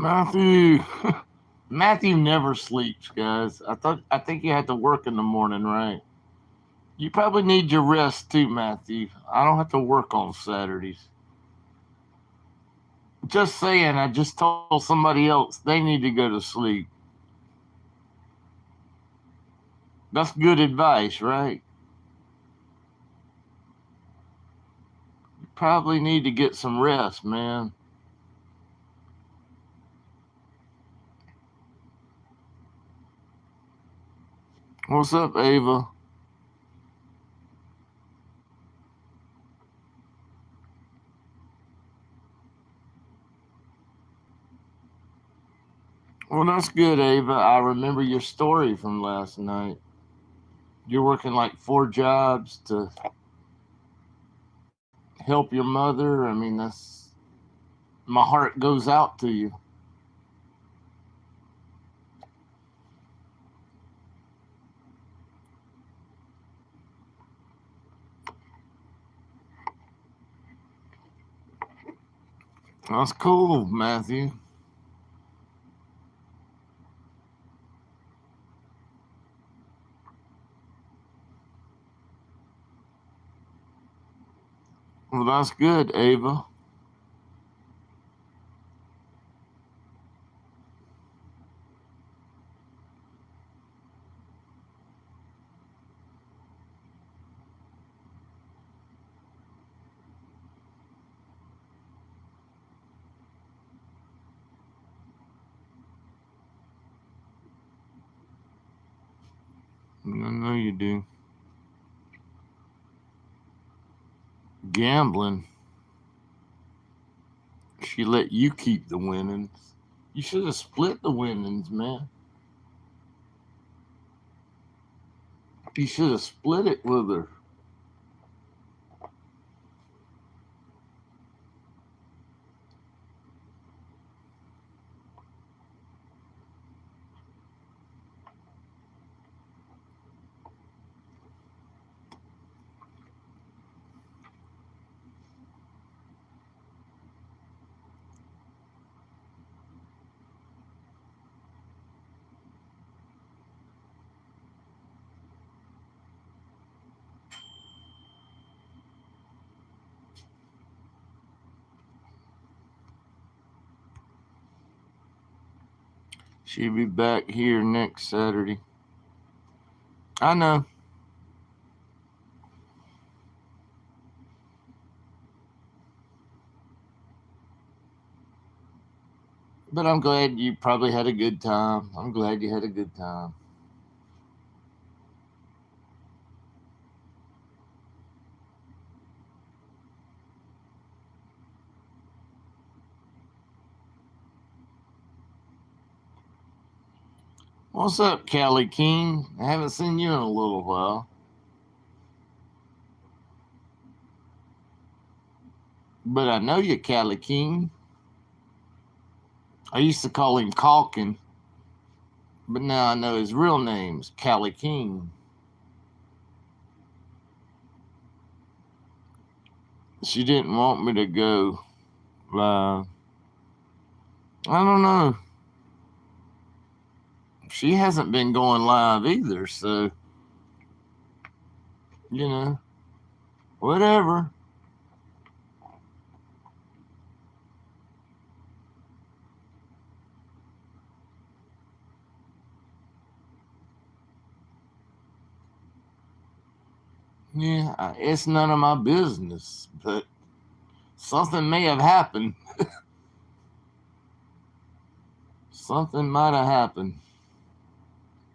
Matthew. Matthew never sleeps, guys. I think you have to work in the morning, right? You probably need your rest too, Matthew. I don't have to work on Saturdays. Just saying, I just told somebody else they need to go to sleep. That's good advice, right? You probably need to get some rest, man. What's up, Ava? Well, that's good, Ava. I remember your story from last night. You're working like four jobs to help your mother. I mean, that's my heart goes out to you. That's cool, Matthew. Well, that's good, Ava. I know you do. Gambling. She let you keep the winnings. You should have split the winnings, man. You should have split it with her. She'll be back here next Saturday. I know, but I'm glad you probably had a good time. I'm glad you had a good time. What's up, Callie King? I haven't seen you in a little while, but I know you, Callie King. I used to call him Calkin, but now I know his real name's Callie King. She didn't want me to go live. I don't know. She hasn't been going live either, so you know, whatever. Yeah, it's none of my business, but something may have happened. Something might have happened.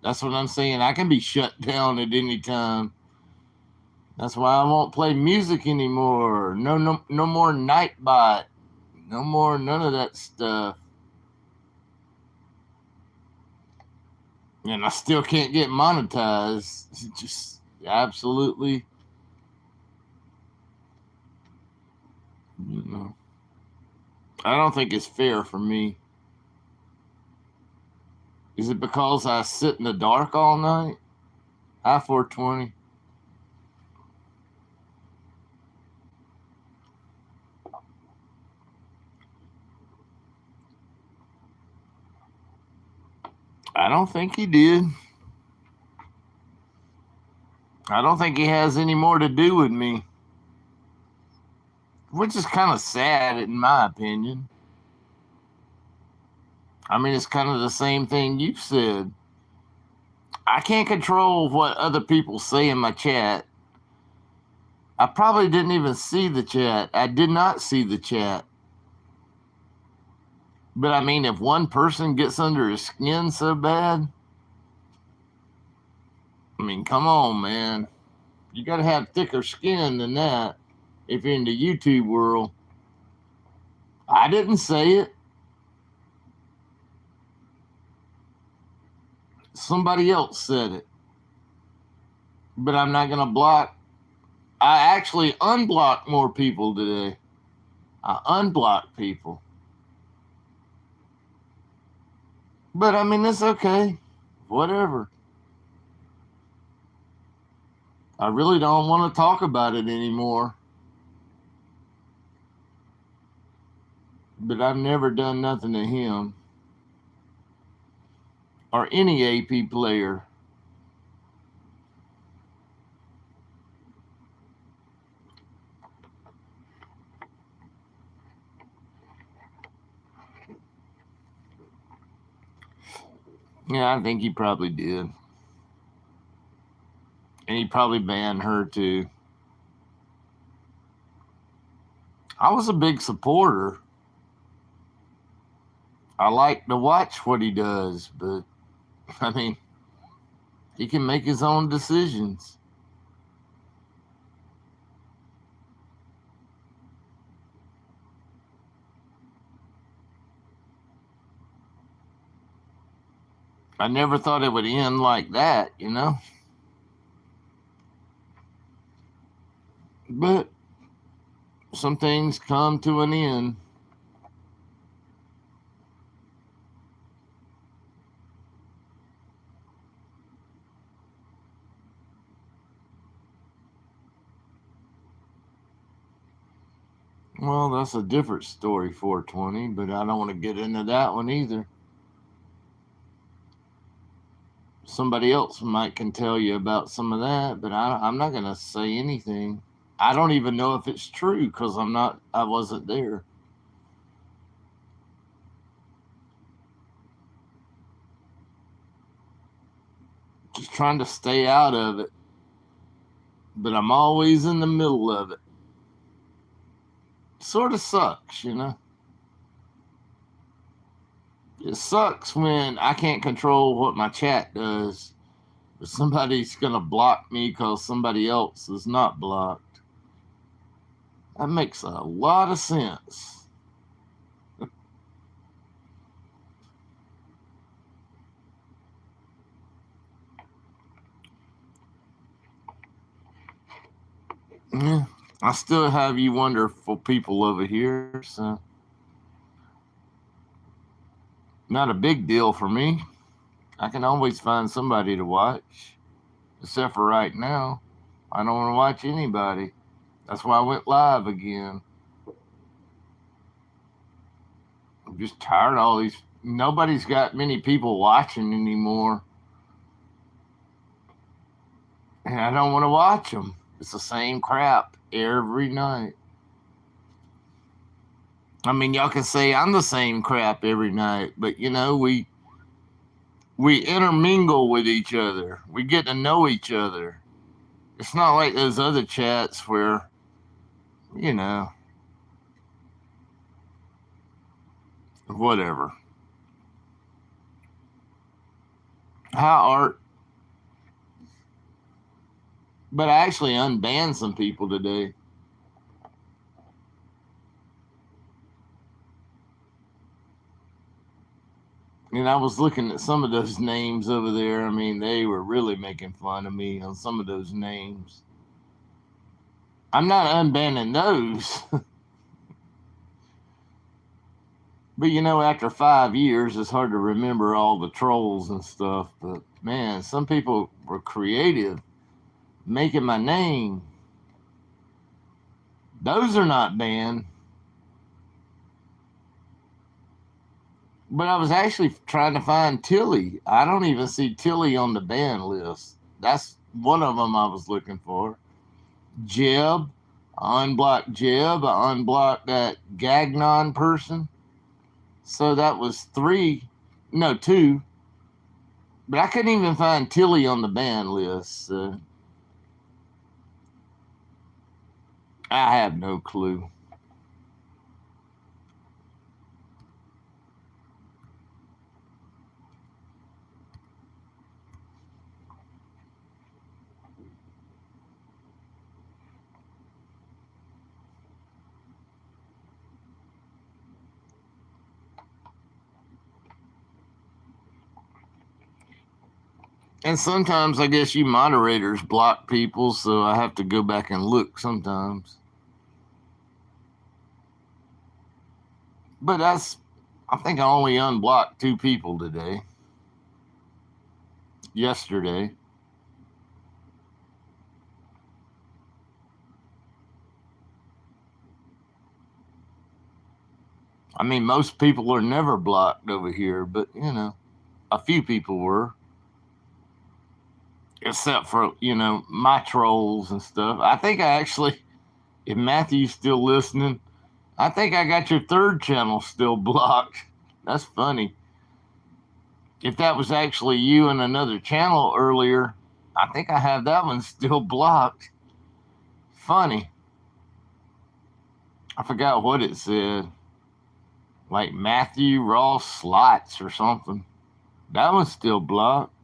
That's what I'm saying. I can be shut down at any time. That's why I won't play music anymore. No more Nightbot. No more none of that stuff. And I still can't get monetized. Just absolutely, you know. I don't think it's fair for me. Is it because I sit in the dark all night? I 420. I don't think he did. I don't think he has any more to do with me, which is kind of sad in my opinion. I mean, it's kind of the same thing you said. I can't control what other people say in my chat. I probably didn't even see the chat. I did not see the chat. But I mean, if one person gets under his skin so bad, I mean, come on, man. You got to have thicker skin than that if you're in the YouTube world. I didn't say it. Somebody else said it. But I'm not going to block. I actually unblocked more people today. I unblocked people. But I mean, it's okay. Whatever. I really don't want to talk about it anymore. But I've never done nothing to him or any AP player. Yeah, I think he probably did. And he probably banned her too. I was a big supporter. I like to watch what he does, but I mean, he can make his own decisions. I never thought it would end like that, you know? But some things come to an end. Well, that's a different story, 420, but I don't want to get into that one either. Somebody else might can tell you about some of that, but I'm not going to say anything. I don't even know if it's true because I wasn't there. Just trying to stay out of it, but I'm always in the middle of it. Sort of sucks, you know? It sucks when I can't control what my chat does. But somebody's going to block me because somebody else is not blocked. That makes a lot of sense. Yeah. I still have you wonderful people over here, so not a big deal for me. I can always find somebody to watch. Except for right now, I don't want to watch anybody. That's why I went live again. I'm just tired of all these. Nobody's got many people watching anymore. And I don't want to watch them. It's the same crap every night. I mean, y'all can say I'm the same crap every night, but you know, we intermingle with each other. We get to know each other. It's not like those other chats where, you know, whatever. How art. But I actually unbanned some people today. And I was looking at some of those names over there. I mean, they were really making fun of me on some of those names. I'm not unbanning those. But you know, after 5 years, it's hard to remember all the trolls and stuff. But man, some people were creative, making my name. Those are not banned. But I was actually trying to find Tilly. I don't even see Tilly on the ban list. That's one of them I was looking for. Jeb. I unblocked Jeb. I unblocked that Gagnon person. So that was three. No, two. But I couldn't even find Tilly on the ban list. So I have no clue. And sometimes I guess you moderators block people, so I have to go back and look sometimes. But I think I only unblocked two people today. Yesterday. I mean, most people are never blocked over here, but a few people were. Except for, my trolls and stuff. I think I actually, if Matthew's still listening, I think I got your third channel still blocked. That's funny. If that was actually you and another channel earlier, I think I have that one still blocked. Funny. I forgot what it said. Like Matthew Ross Slots or something. That one's still blocked.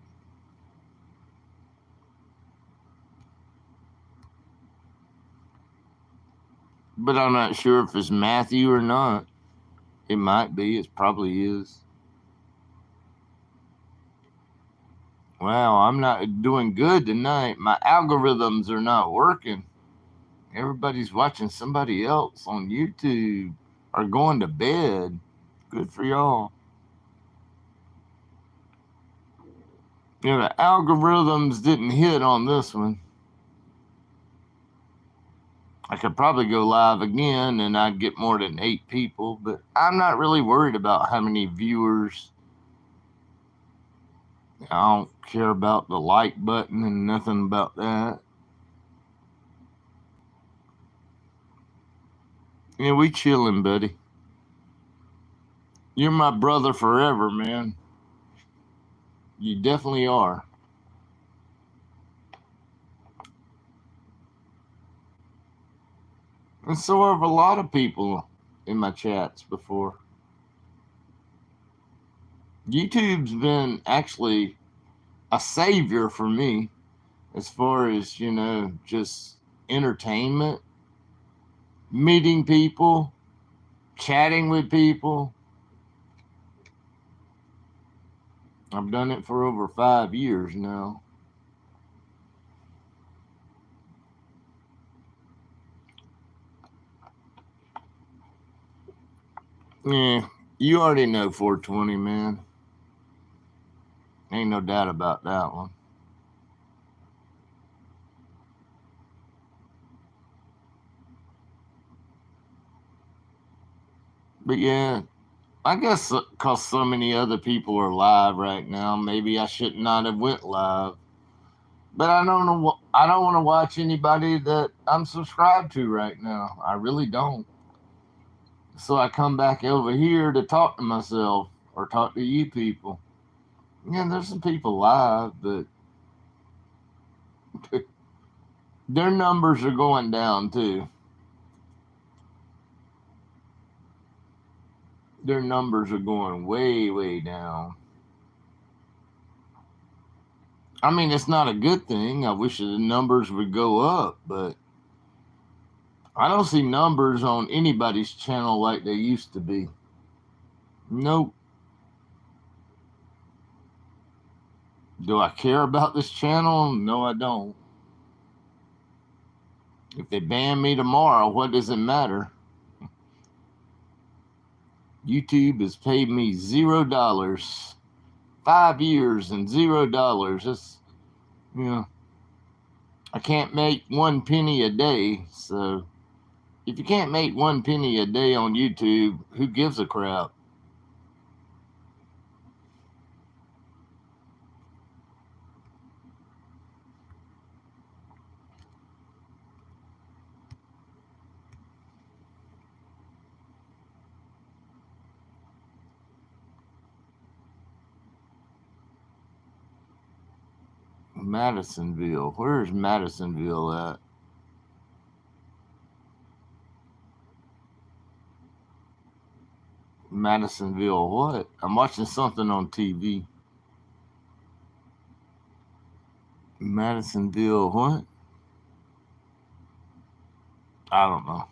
But I'm not sure if it's Matthew or not. It might be. It probably is. Wow, I'm not doing good tonight. My algorithms are not working. Everybody's watching somebody else on YouTube or going to bed. Good for y'all. The algorithms didn't hit on this one. I could probably go live again and I'd get more than 8 people, but I'm not really worried about how many viewers. I don't care about the like button and nothing about that. Yeah, we chilling, buddy. You're my brother forever, man. You definitely are. And so have a lot of people in my chats before. YouTube's been actually a savior for me as far as, just entertainment, meeting people, chatting with people. I've done it for over 5 years now. Yeah, you already know 420, man. Ain't no doubt about that one. But yeah, I guess because so many other people are live right now, maybe I should not have went live. But I don't know. I don't want to watch anybody that I'm subscribed to right now. I really don't. So I come back over here to talk to myself or talk to you people. Yeah, there's some people live, but their numbers are going down too. Their numbers are going way, way down. I mean, it's not a good thing. I wish the numbers would go up, but I don't see numbers on anybody's channel like they used to be. Nope. Do I care about this channel? No, I don't. If they ban me tomorrow, what does it matter? YouTube has paid me $0. 5 years and $0. It's, I can't make 1 penny a day. So if you can't make 1 penny a day on YouTube, who gives a crap? Madisonville. Where's Madisonville at? Madisonville what? I'm watching something on TV. Madisonville what? I don't know.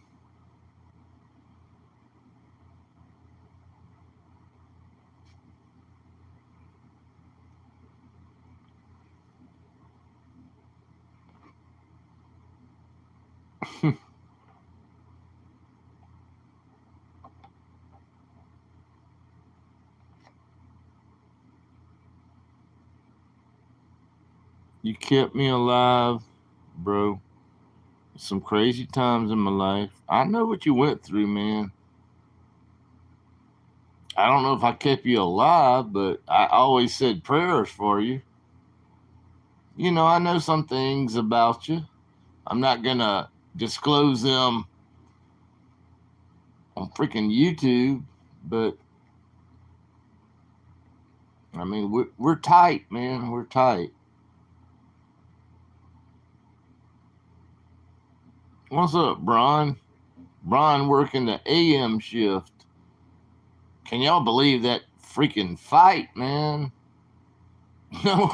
You kept me alive, bro. Some crazy times in my life. I know what you went through, man. I don't know if I kept you alive, but I always said prayers for you. You know, I know some things about you. I'm not going to disclose them on freaking YouTube, but I mean, we're tight, man. We're tight. What's up, Brian? Brian working the AM shift. Can y'all believe that freaking fight, man? No,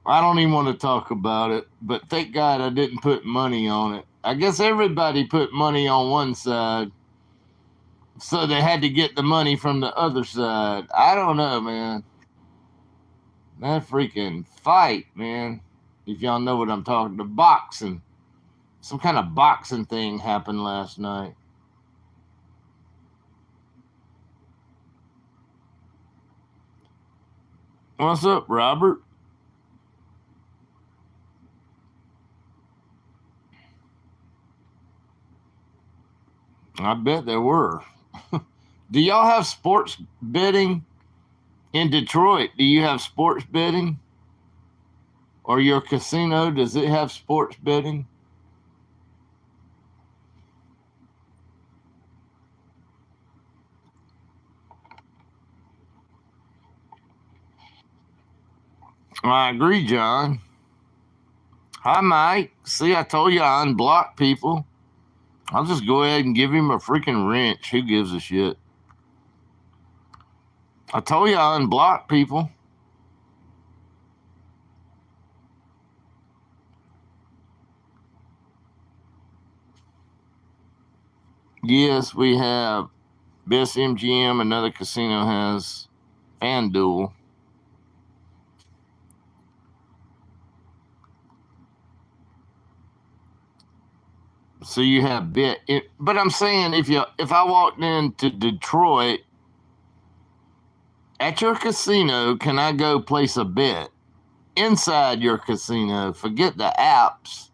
I don't even want to talk about it, but thank God I didn't put money on it. I guess everybody put money on one side, so they had to get the money from the other side. I don't know, man. That freaking fight, man. If y'all know what I'm talking, the boxing, some kind of boxing thing happened last night. What's up, Robert? I bet there were. Do y'all have sports betting in Detroit? Do you have sports betting? Or your casino, does it have sports betting? I agree, John. Hi, Mike. See, I told you I unblock people. I'll just go ahead and give him a freaking wrench. Who gives a shit? I told you I unblock people. Yes, we have Best MGM. Another casino has FanDuel. So you have bet, but I'm saying if I walked into Detroit at your casino, can I go place a bet inside your casino? Forget the apps.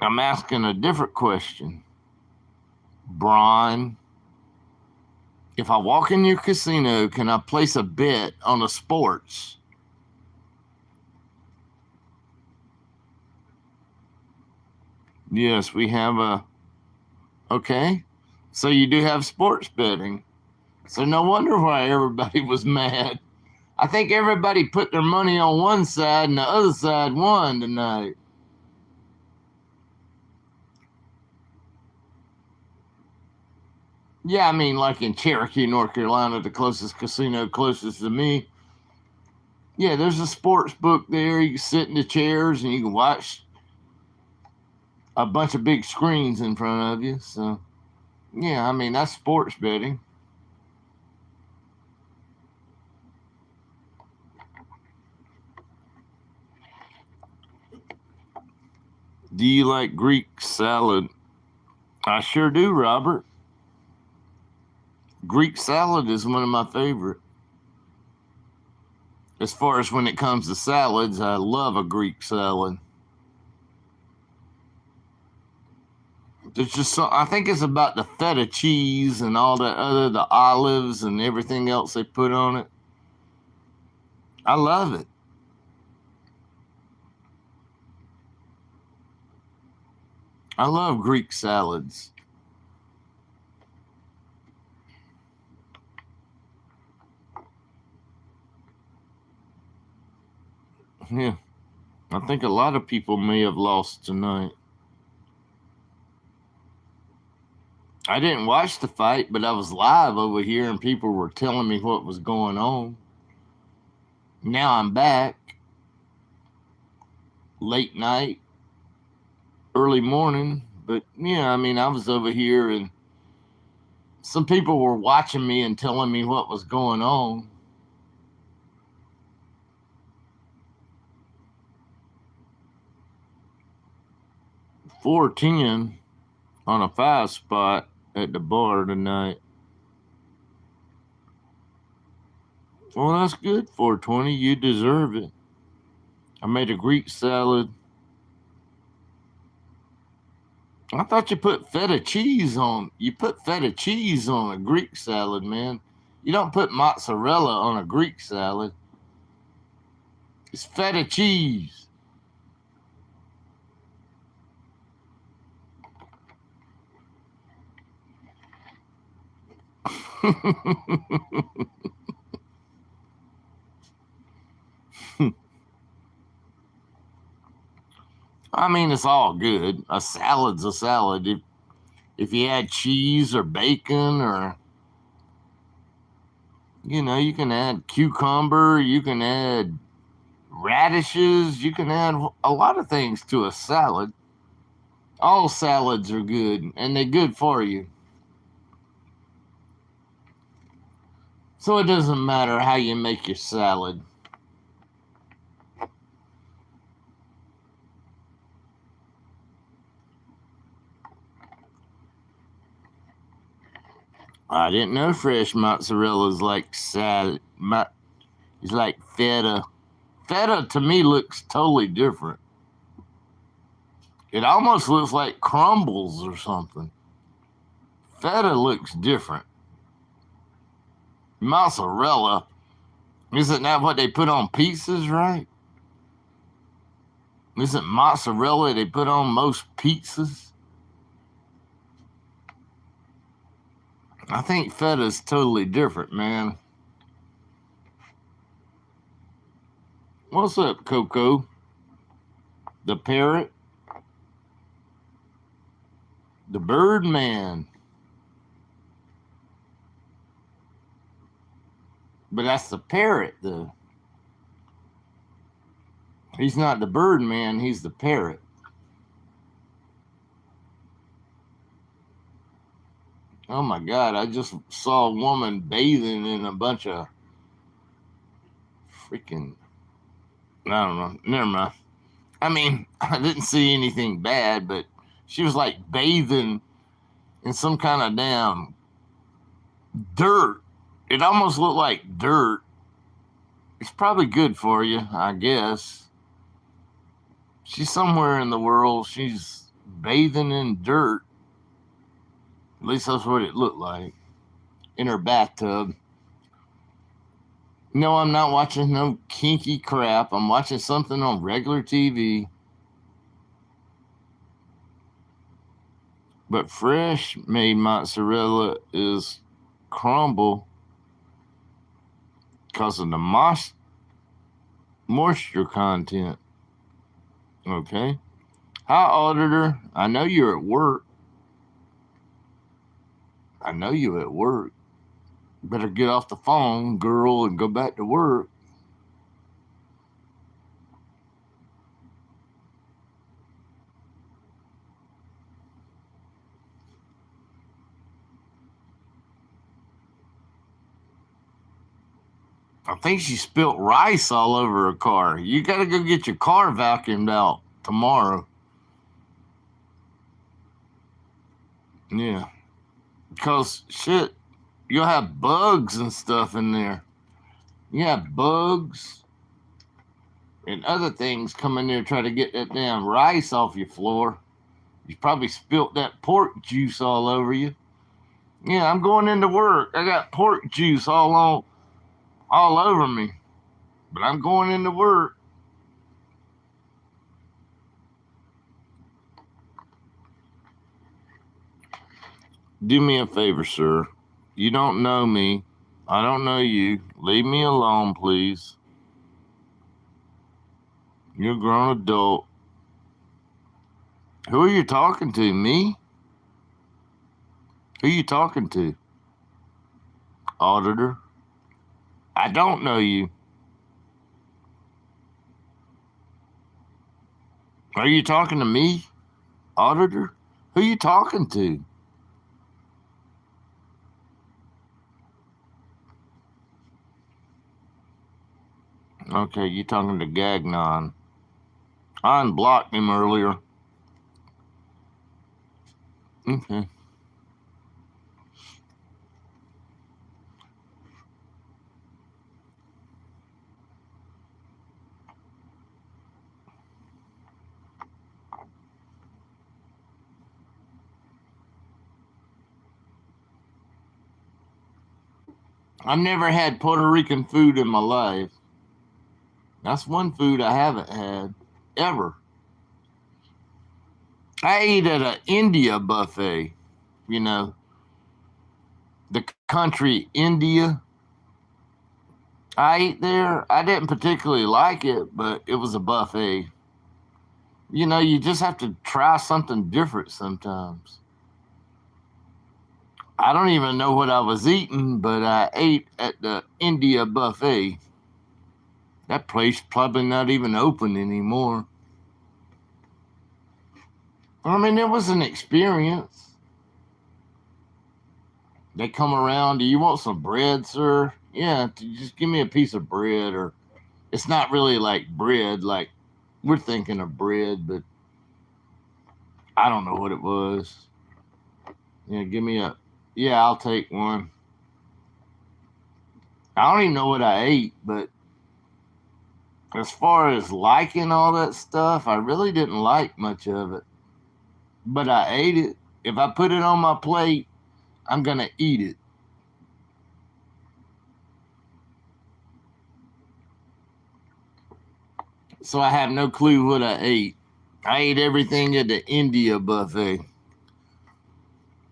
I'm asking a different question, Brian. If I walk in your casino, can I place a bet on the sports? Yes, we have a. Okay. So you do have sports betting. So no wonder why everybody was mad. I think everybody put their money on one side and the other side won tonight. Yeah, I mean, like in Cherokee, North Carolina, the closest casino closest to me. Yeah, there's a sports book there. You can sit in the chairs and you can watch a bunch of big screens in front of you. So, yeah, I mean, that's sports betting. Do you like Greek salad? I sure do, Robert. Greek salad is one of my favorite. As far as when it comes to salads, I love a Greek salad. There's just so I think it's about the feta cheese and all that other the olives and everything else they put on it. I love it. I love Greek salads. Yeah, I think a lot of people may have lost tonight. I didn't watch the fight, but I was live over here and people were telling me what was going on. Now I'm back. Late night, early morning. But yeah, I mean, I was over here and some people were watching me and telling me what was going on. $4.10 on a 5 spot at the bar tonight. Well, that's good. $4.20. You deserve it. I made a Greek salad. I thought you put feta cheese on. You put feta cheese on a Greek salad, man. You don't put mozzarella on a Greek salad. It's feta cheese. I mean, it's all good. A salad's a salad. If you add cheese or bacon or, you can add cucumber, you can add radishes, you can add a lot of things to a salad. All salads are good and they're good for you. So it doesn't matter how you make your salad. I didn't know fresh mozzarella is like salad. It's like feta. Feta to me looks totally different. It almost looks like crumbles or something. Feta looks different. Mozzarella, isn't that what they put on pizzas, right? Isn't mozzarella they put on most pizzas? I think feta is totally different, man. What's up, Coco? The parrot? The bird man. But that's the parrot, though. He's not the bird man, he's the parrot. Oh my God, I just saw a woman bathing in a bunch of freaking, I don't know, never mind. I mean, I didn't see anything bad, but she was like bathing in some kind of damn dirt. It almost looked like dirt. It's probably good for you, I guess. She's somewhere in the world. She's bathing in dirt. At least that's what it looked like. In her bathtub. No, I'm not watching no kinky crap. I'm watching something on regular TV. But fresh made mozzarella is crumble because of the moisture content. Okay. Hi, auditor. I know you're at work. I know you at work. Better get off the phone, girl, and go back to work. I think she spilt rice all over her car. You got to go get your car vacuumed out tomorrow. Yeah. Because shit, you'll have bugs and stuff in there. You have bugs and other things come in there try to get that damn rice off your floor. You probably spilt that pork juice all over you. Yeah, I'm going into work. I got pork juice all over me. But I'm going into work. Do me a favor, sir. You don't know me. I don't know you. Leave me alone, please. You're a grown adult. Who are you talking to? Me? Who are you talking to? Auditor? I don't know you. Are you talking to me? Auditor? Who are you talking to? Okay, you talking to Gagnon. I unblocked him earlier. Okay. I've never had Puerto Rican food in my life. That's one food I haven't had ever. I ate at an India buffet, you know, the country India. I ate there. I didn't particularly like it, but it was a buffet. You know, you just have to try something different sometimes. I don't even know what I was eating, but I ate at the India buffet. That place probably not even open anymore. I mean, it was an experience. They come around, do you want some bread, sir? Yeah, just give me a piece of bread. Or it's not really like bread, like we're thinking of bread, but I don't know what it was. Yeah, give me a, yeah, I'll take one. I don't even know what I ate, but as far as liking all that stuff, I really didn't like much of it. But I ate it. If I put it on my plate, I'm going to eat it. So I have no clue what I ate. I ate everything at the India buffet.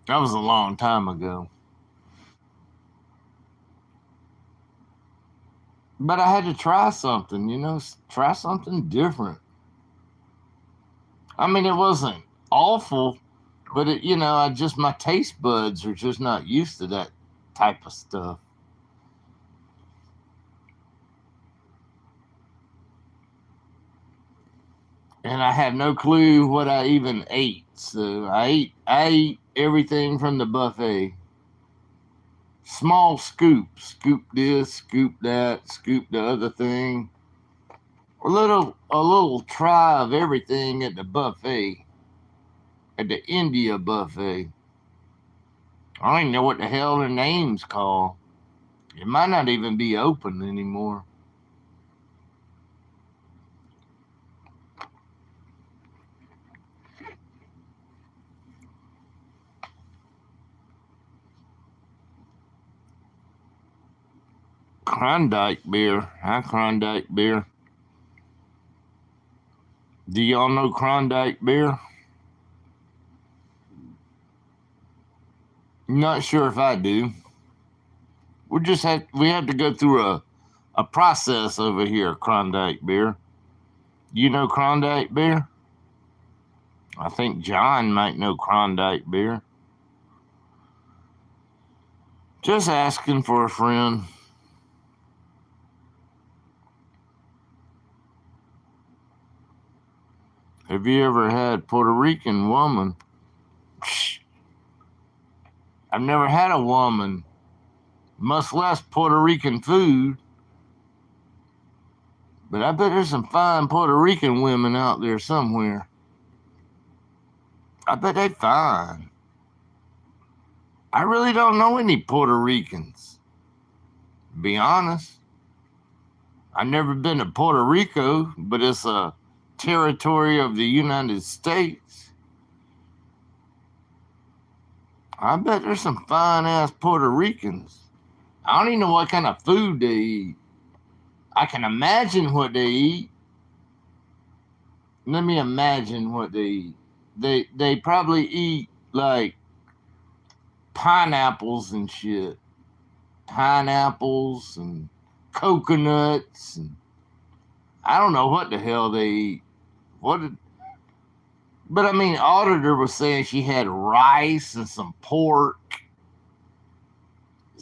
That was a long time ago. But I had to try something, you know, try something different. I mean, it wasn't awful, but it, you know, I just, my taste buds are just not used to that type of stuff. And I had no clue what I even ate. So I ate everything from the buffet. Small scoops, scoop this, scoop that, scoop the other thing. A little try of everything at the buffet, at the India buffet. I don't even know what the hell the name's called. It might not even be open anymore. Klondike beer. Hi, Klondike beer. Do y'all know Klondike beer? Not sure if I do. We have to go through a process over here, Klondike beer. You know Klondike beer? I think John might know Klondike beer. Just asking for a friend. Have you ever had Puerto Rican woman? Psh, I've never had a woman, much less Puerto Rican food. But I bet there's some fine Puerto Rican women out there somewhere. I bet they fine. I really don't know any Puerto Ricans. To be honest, I've never been to Puerto Rico, but it's a territory of the United States. I bet there's some fine ass Puerto Ricans. I don't even know what kind of food they eat. I can imagine what they eat. Let me imagine what they eat. They probably eat like pineapples and shit. Pineapples and coconuts and I don't know what the hell they eat. What did, but I mean, Auditor was saying she had rice and some pork.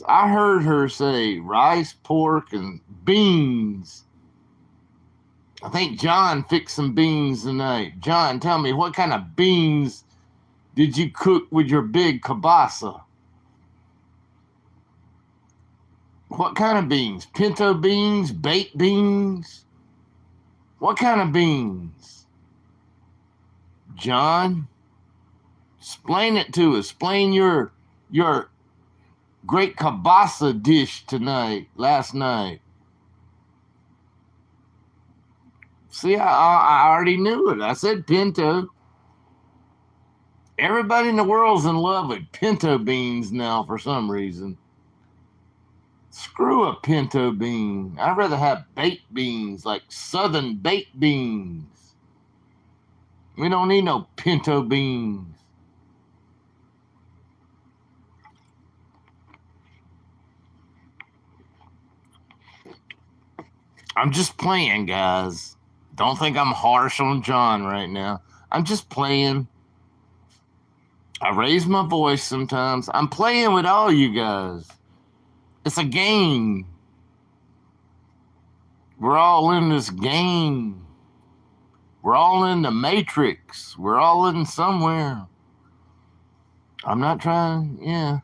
I heard her say rice, pork, and beans. I think John fixed some beans tonight. John, tell me, what kind of beans did you cook with your big kielbasa? What kind of beans? Pinto beans? Baked beans? What kind of beans? John, explain it to us. Explain your great kielbasa dish last night. See, I already knew it. I said pinto. Everybody in the world's in love with pinto beans now for some reason. Screw a pinto bean. I'd rather have baked beans, like southern baked beans. We don't need no pinto beans. I'm just playing, guys. Don't think I'm harsh on John right now. I'm just playing. I raise my voice sometimes. I'm playing with all you guys. It's a game. We're all in this game. We're all in the Matrix. We're all in somewhere. I'm not trying, yeah.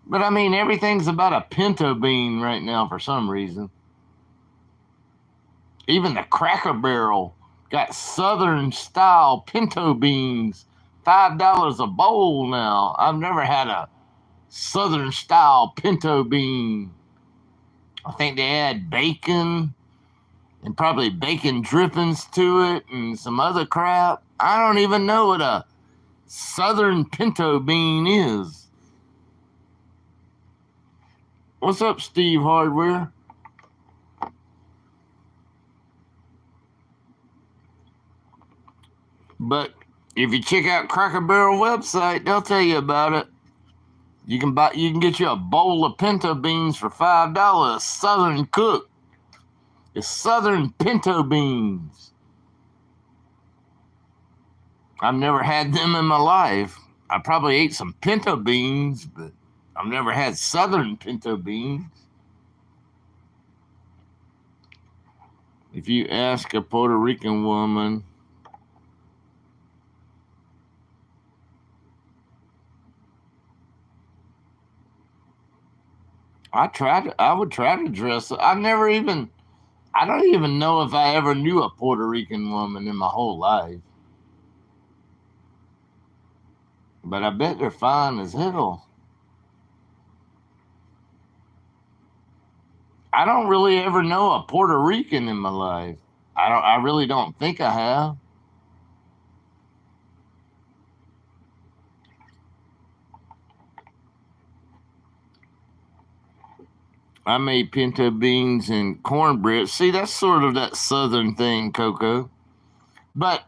But I mean, everything's about a pinto bean right now for some reason. Even the Cracker Barrel got Southern style pinto beans. $5 a bowl now. I've never had a Southern style pinto bean. I think they add bacon and probably bacon drippings to it and some other crap. I don't even know what a Southern pinto bean is. What's up, Steve Hardware? But if you check out Cracker Barrel website, they'll tell you about it. You can get you a bowl of pinto beans for $5, Southern cook. It's Southern pinto beans. I've never had them in my life. I probably ate some pinto beans, but I've never had Southern pinto beans. If you ask a Puerto Rican woman, I would try to dress up. I don't even know if I ever knew a Puerto Rican woman in my whole life. But I bet they're fine as hell. I don't really ever know a Puerto Rican in my life. I really don't think I have. I made pinto beans and cornbread. See, that's sort of that Southern thing, Coco. But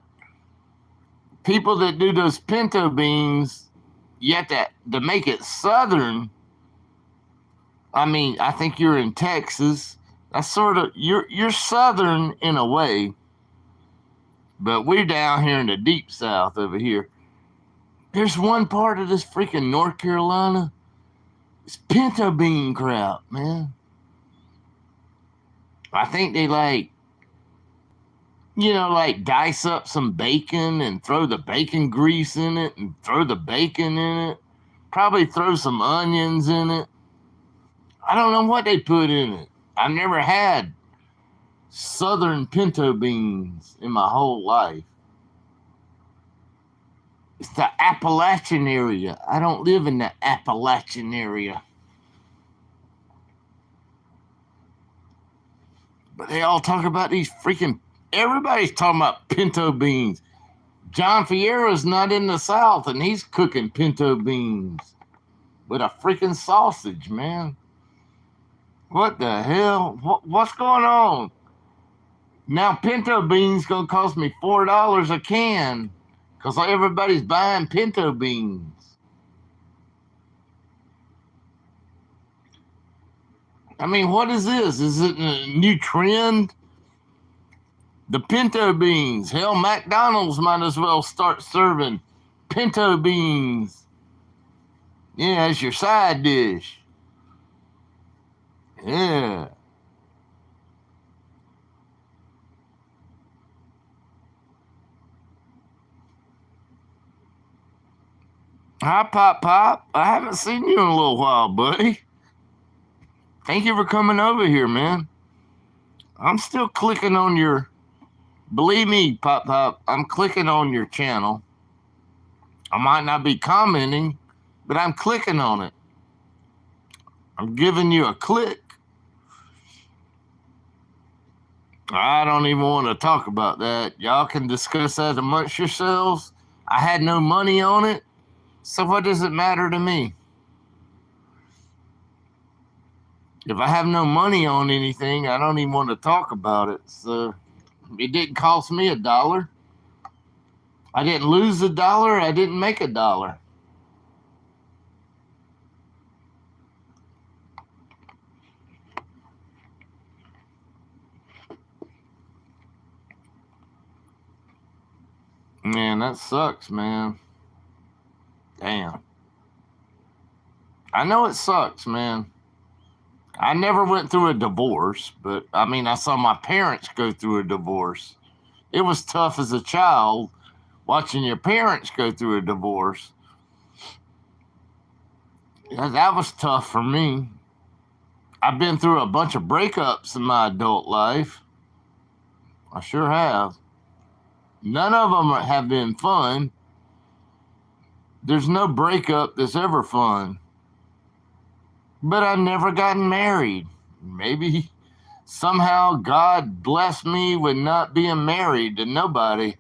people that do those pinto beans, yet to make it Southern, I mean, I think you're in Texas. That's sort of you're Southern in a way, but we're down here in the deep South over here. There's one part of this freaking North Carolina. It's pinto bean crap, man. I think they like dice up some bacon and throw the bacon grease in it and throw the bacon in it. Probably throw some onions in it. I don't know what they put in it. I've never had Southern pinto beans in my whole life. It's the Appalachian area. I don't live in the Appalachian area. But they all talk about these freaking... Everybody's talking about pinto beans. John Fierro's not in the South, and he's cooking pinto beans with a freaking sausage, man. What the hell? What's going on? Now pinto beans gonna cost me $4 a can because everybody's buying pinto beans. I mean, what is this? Is it a new trend? The pinto beans. Hell, McDonald's might as well start serving pinto beans. Yeah, as your side dish. Yeah. Hi, Pop Pop. I haven't seen you in a little while, buddy. Thank you for coming over here, man. I'm still clicking on your. Believe me, Pop Pop, I'm clicking on your channel. I might not be commenting, but I'm clicking on it. I'm giving you a click. I don't even want to talk about that. Y'all can discuss that amongst yourselves. I had no money on it, so what does it matter to me? If I have no money on anything, I don't even want to talk about it. So it didn't cost me $1. I didn't lose $1. I didn't make $1. Man, that sucks, man. Damn. I know it sucks, man. I never went through a divorce, but I mean, I saw my parents go through a divorce. It was tough as a child watching your parents go through a divorce. Yeah, that was tough for me. I've been through a bunch of breakups in my adult life. I sure have. None of them have been fun. There's no breakup that's ever fun. But I've never gotten married. Maybe somehow God blessed me with not being married to nobody.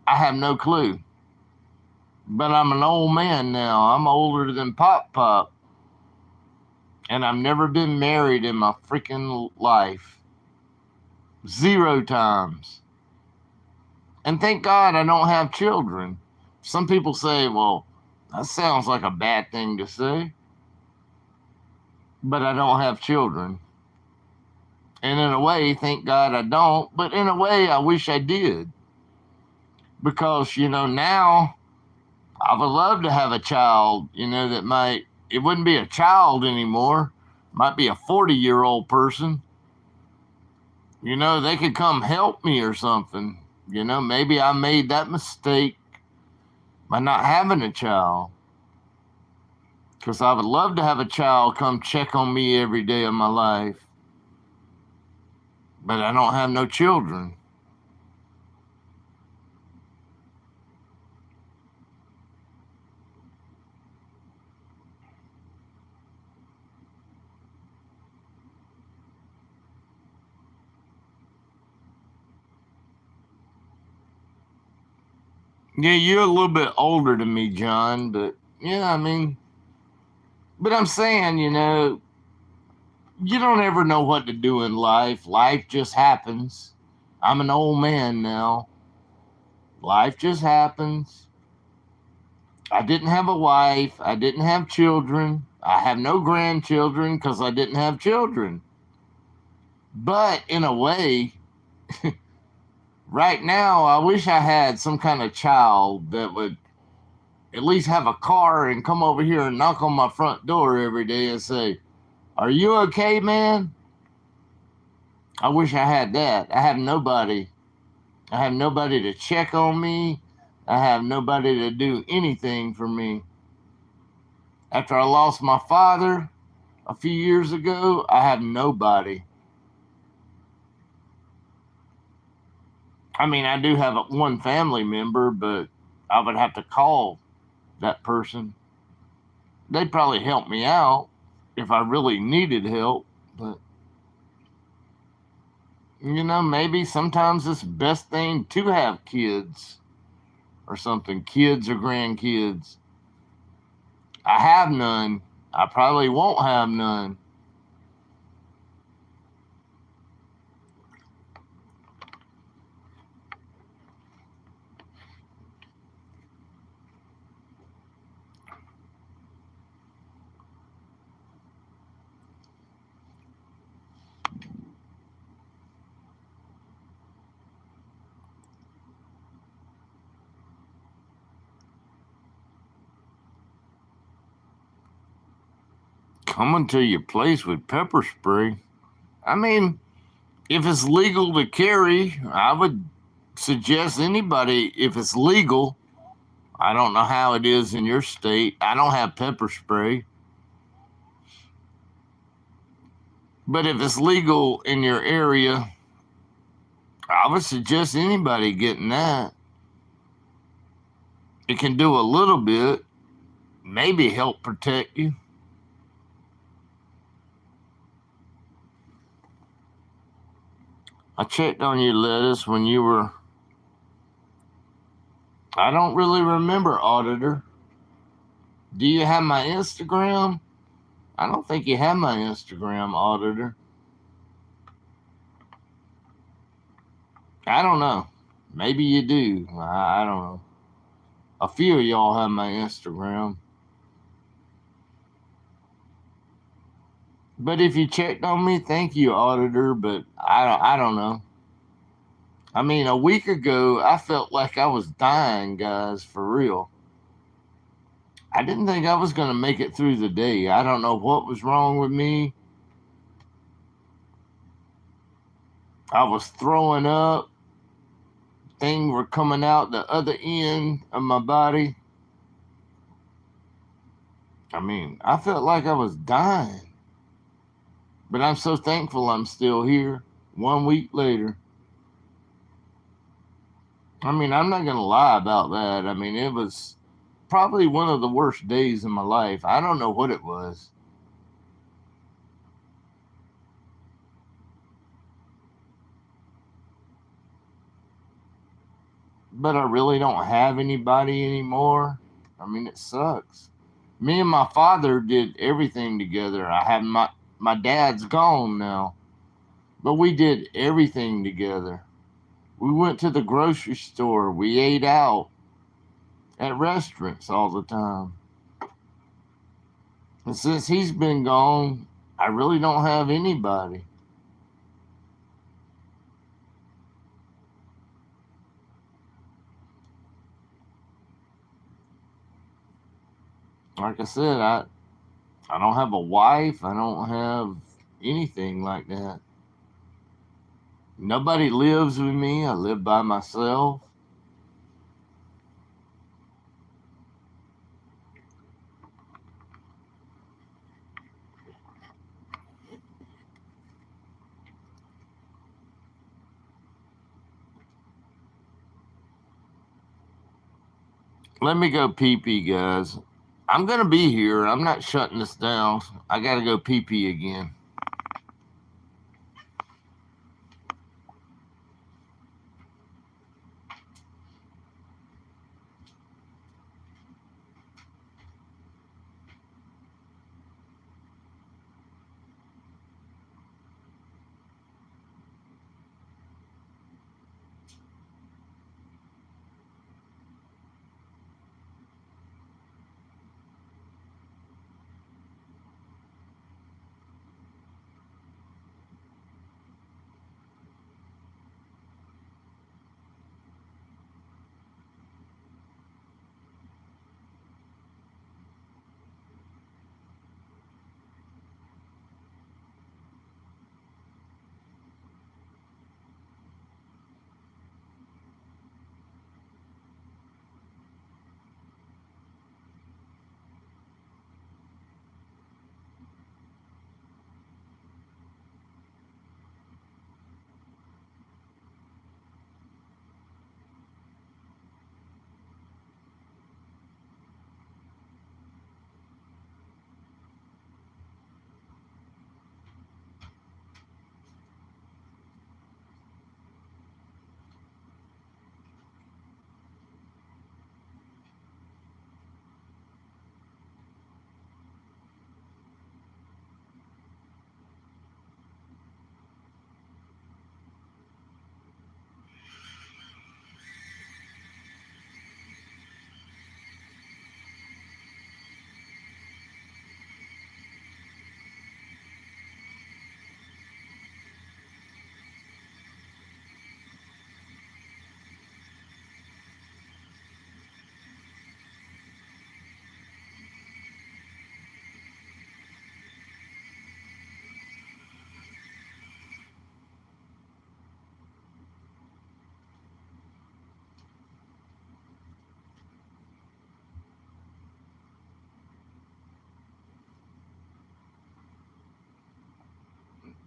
I have no clue. But I'm an old man now. I'm older than Pop Pop. And I've never been married in my freaking life. 0 times. And thank God I don't have children. Some people say, well, that sounds like a bad thing to say. But I don't have children. And in a way, thank God I don't. But in a way, I wish I did. Because, now I would love to have a child, it wouldn't be a child anymore. It might be a 40-year-old person. They could come help me or something. Maybe I made that mistake by not having a child. Because I would love to have a child come check on me every day of my life. But I don't have no children. Yeah, you're a little bit older than me, John, but yeah, but I'm saying, you don't ever know what to do in life. Life just happens. I'm an old man now. Life just happens. I didn't have a wife. I didn't have children. I have no grandchildren because I didn't have children. But in a way, right now, I wish I had some kind of child that would at least have a car and come over here and knock on my front door every day and say, "Are you okay, man?" I wish I had that. I have nobody. I have nobody to check on me. I have nobody to do anything for me. After I lost my father a few years ago, I have nobody. I mean, I do have one family member, but I would have to call that person. They'd probably help me out if I really needed help, but maybe sometimes it's the best thing to have kids or something, kids or grandkids. I have none. I probably won't have none. Coming to your place with pepper spray. I mean, if it's legal to carry, I would suggest anybody, if it's legal, I don't know how it is in your state. I don't have pepper spray. But if it's legal in your area, I would suggest anybody getting that. It can do a little bit, maybe help protect you. I checked on your lettuce when you were. I don't really remember, Auditor. Do you have my Instagram? I don't think you have my Instagram, Auditor. I don't know. Maybe you do. I don't know. A few of y'all have my Instagram. But if you checked on me, thank you, Auditor. But I don't know. I mean, a week ago, I felt like I was dying, guys, for real. I didn't think I was going to make it through the day. I don't know what was wrong with me. I was throwing up. Things were coming out the other end of my body. I mean, I felt like I was dying. But I'm so thankful I'm still here 1 week later. I mean, I'm not going to lie about that. I mean, it was probably one of the worst days of my life. I don't know what it was. But I really don't have anybody anymore. I mean, it sucks. Me and my father did everything together. I have my dad's gone now, but we did everything together. We went to the grocery store. We ate out at restaurants all the time. And since he's been gone, I really don't have anybody. Like I said, I don't have a wife. I don't have anything like that. Nobody lives with me. I live by myself. Let me go pee pee, guys. I'm going to be here. I'm not shutting this down. I got to go pee pee again.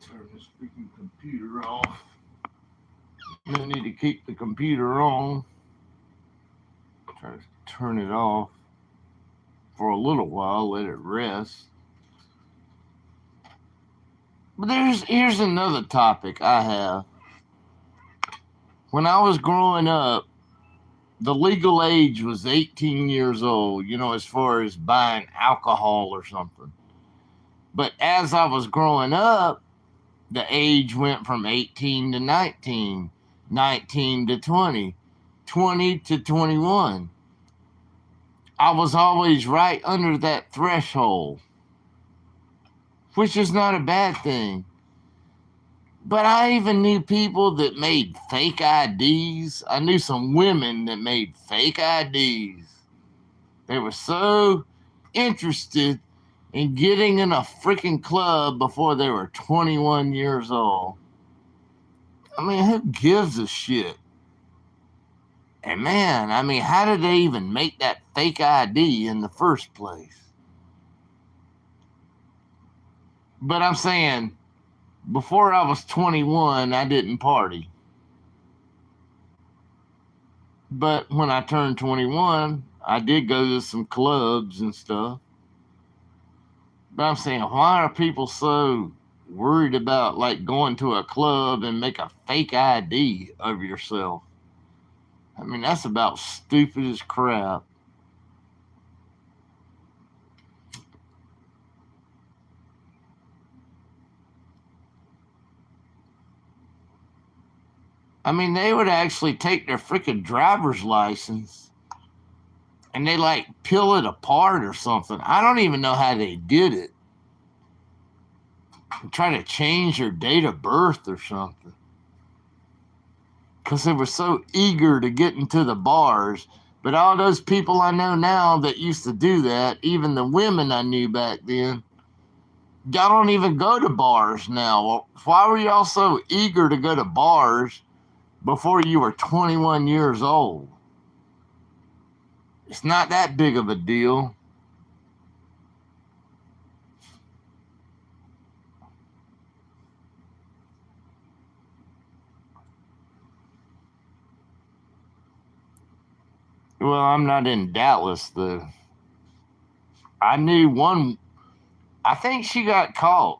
Turn this freaking computer off. I need to keep the computer on. Try to turn it off for a little while, let it rest. But here's another topic I have. When I was growing up, the legal age was 18 years old, as far as buying alcohol or something. But as I was growing up, the age went from 18 to 19, 19 to 20, 20 to 21. I was always right under that threshold, which is not a bad thing. But I even knew people that made fake IDs. I knew some women that made fake IDs. They were so interested in getting in a freaking club before they were 21 years old. I mean, who gives a shit? And man, I mean, how did they even make that fake ID in the first place? But I'm saying, before I was 21, I didn't party. But when I turned 21, I did go to some clubs and stuff. But I'm saying, why are people so worried about like going to a club and make a fake ID of yourself? I mean, that's about stupid as crap. I mean, they would actually take their freaking driver's license and they like peel it apart or something. I don't even know how they did it. Try to change their date of birth or something. Because they were so eager to get into the bars. But all those people I know now that used to do that, even the women I knew back then, y'all don't even go to bars now. Well, why were y'all so eager to go to bars before you were 21 years old? It's not that big of a deal. Well, I'm not in Dallas, though. I knew one, I think she got caught.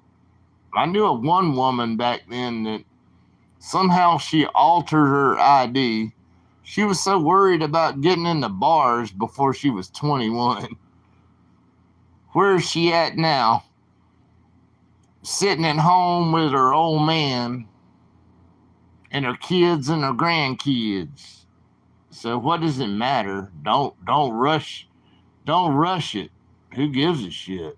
I knew of one woman back then that somehow she altered her ID. She was so worried about getting into bars before she was 21. Where is she at now? Sitting at home with her old man and her kids and her grandkids. So what does it matter? Don't rush it. Who gives a shit?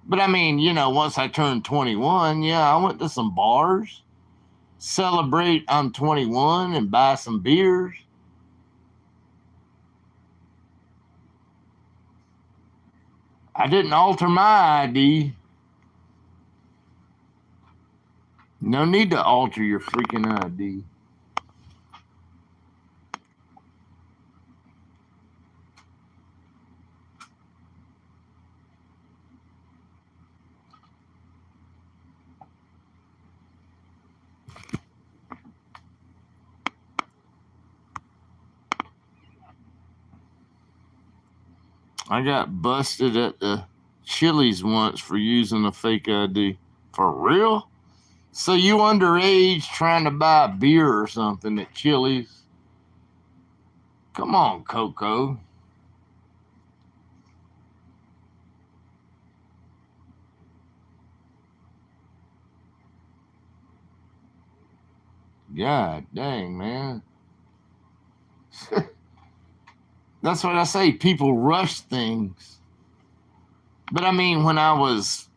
But I mean, once I turned 21, yeah, I went to some bars, celebrate I'm 21 and buy some beers. I didn't alter my ID. No need to alter your freaking ID. I got busted at the Chili's once for using a fake ID. For real? So you underage trying to buy a beer or something at Chili's? Come on, Coco. God dang, man. That's what I say. People rush things. But I mean, when I was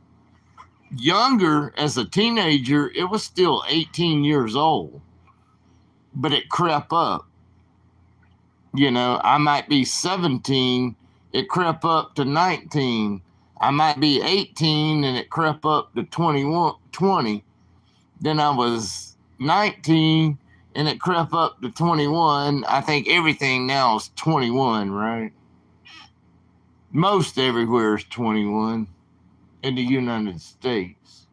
younger, as a teenager, it was still 18 years old. But it crept up. I might be 17, it crept up to 19. I might be 18 and it crept up to 21, 20. Then I was 19 and it crept up to 21. I think everything now is 21, right? Most everywhere is 21 in the United States.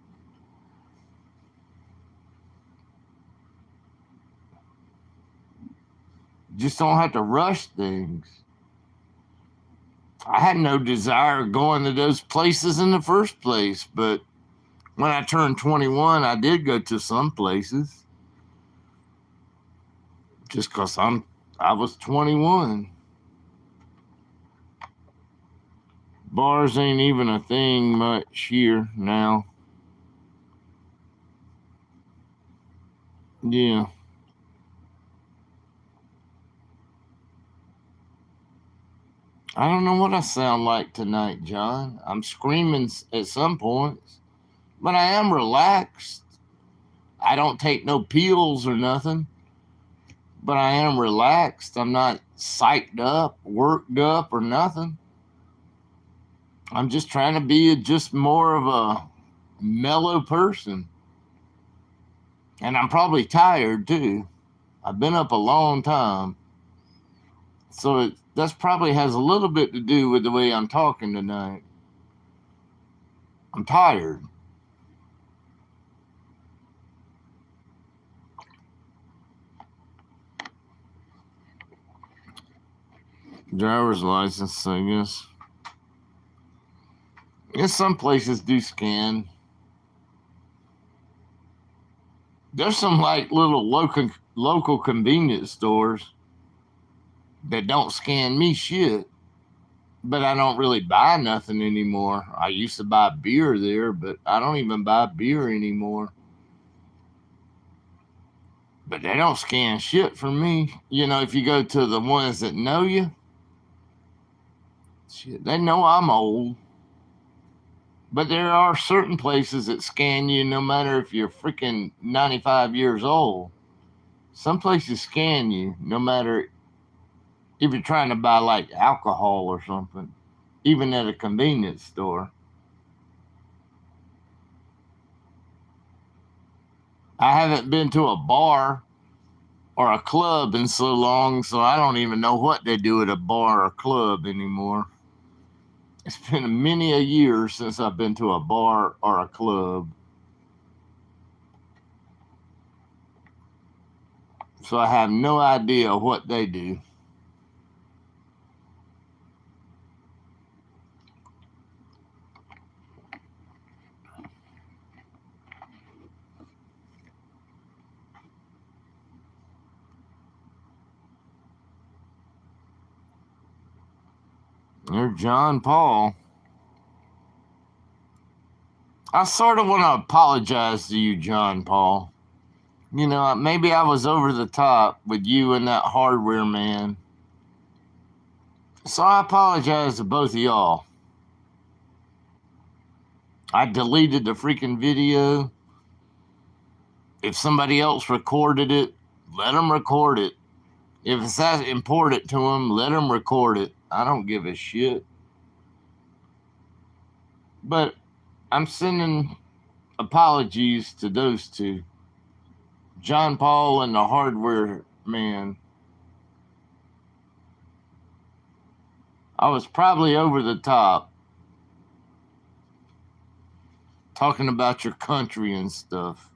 Just don't have to rush things. I had no desire of going to those places in the first place, but when I turned 21, I did go to some places just because I was 21. Bars ain't even a thing much here now. Yeah. I don't know what I sound like tonight, John. I'm screaming at some points, but I am relaxed. I don't take no pills or nothing, but I am relaxed. I'm not psyched up, worked up, or nothing. I'm just trying to be just more of a mellow person. And I'm probably tired too. I've been up a long time. So that's probably has a little bit to do with the way I'm talking tonight. I'm tired. Driver's license, I guess. Yes, some places do scan. There's some like little local convenience stores that don't scan me shit. But I don't really buy nothing anymore. I used to buy beer there, but I don't even buy beer anymore. But they don't scan shit for me. You know, if you go to the ones that know you, shit, they know I'm old. But there are certain places that scan you no matter if you're freaking 95 years old. Some places scan you no matter if you're trying to buy like alcohol or something, even at a convenience store. I haven't been to a bar or a club in so long, so I don't even know what they do at a bar or club anymore. It's been many a year since I've been to a bar or a club. So I have no idea what they do. They're John Paul. I sort of want to apologize to you, John Paul. You know, maybe I was over the top with you and that hardware man. So I apologize to both of y'all. I deleted the freaking video. If somebody else recorded it, let them record it. If it's that important to them, let them record it. I don't give a shit. But I'm sending apologies to those two, John Paul and the hardware man. I was probably over the top talking about your country and stuff.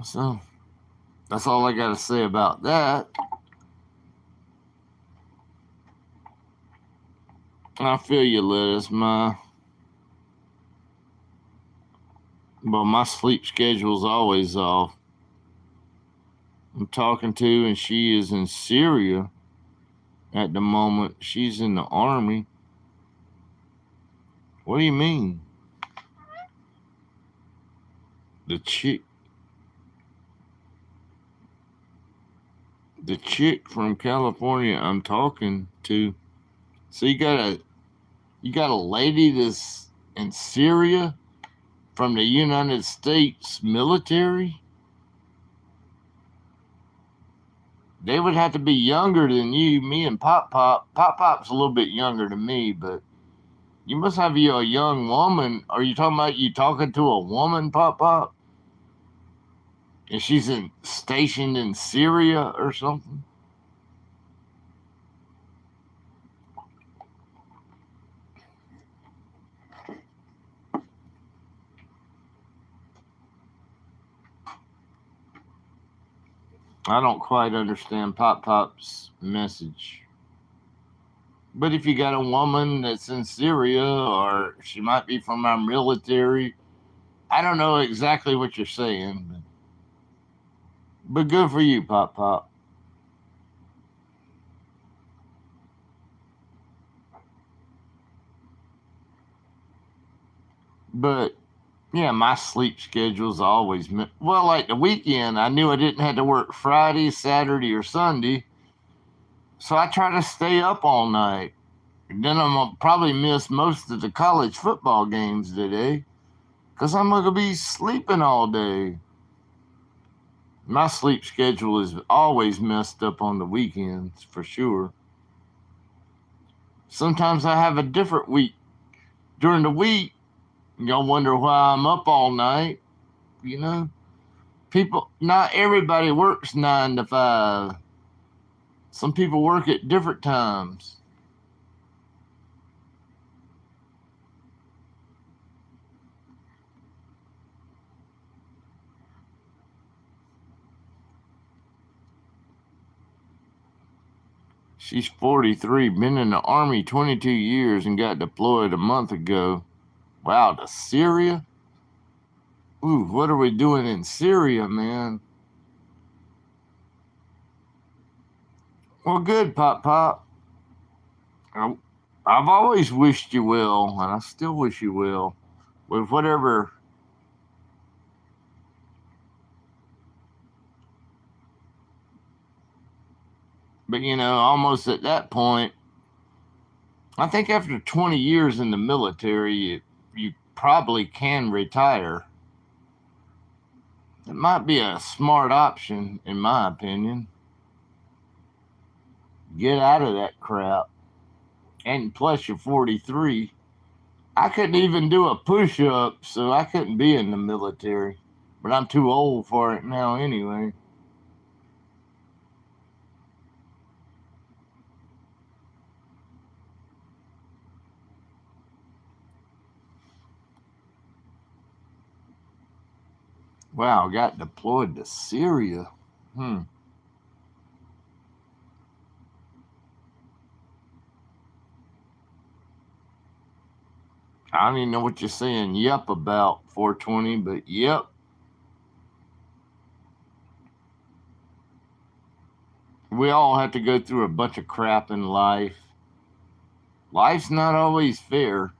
So that's all I got to say about that. I feel you, Lettuce, but my sleep schedule's always off. I'm talking to, and she is in Syria at the moment. She's in the army. What do you mean? The chick from California I'm talking to. So you got a lady that's in Syria from the United States military? They would have to be younger than you. Me and Pop Pop's a little bit younger than me, but you must have you a young woman. Are you talking about you talking to a woman, Pop? And she's stationed in Syria or something? I don't quite understand Pop Pop's message. But if you got a woman that's in Syria or she might be from our military, I don't know exactly what you're saying, but good for you, Pop Pop. But yeah, my sleep schedule's always well. Like the weekend, I knew I didn't have to work Friday, Saturday, or Sunday, so I try to stay up all night. And then I'm gonna probably miss most of the college football games today because I'm gonna be sleeping all day. My sleep schedule is always messed up on the weekends for sure. Sometimes I have a different week during the week. Y'all wonder why I'm up all night. You know, not everybody works 9 to 5. Some people work at different times. She's 43, been in the Army 22 years, and got deployed a month ago. Wow, to Syria? Ooh, what are we doing in Syria, man? Well, good, Pop Pop. I- I've always wished you well, and I still wish you well with whatever. But almost at that point, I think after 20 years in the military, you probably can retire. It might be a smart option, in my opinion. Get out of that crap. And plus, you're 43. I couldn't even do a push up, so I couldn't be in the military. But I'm too old for it now, anyway. Wow, got deployed to Syria. Hmm. I don't even know what you're saying yep about 420, but yep. We all have to go through a bunch of crap in life. Life's not always fair.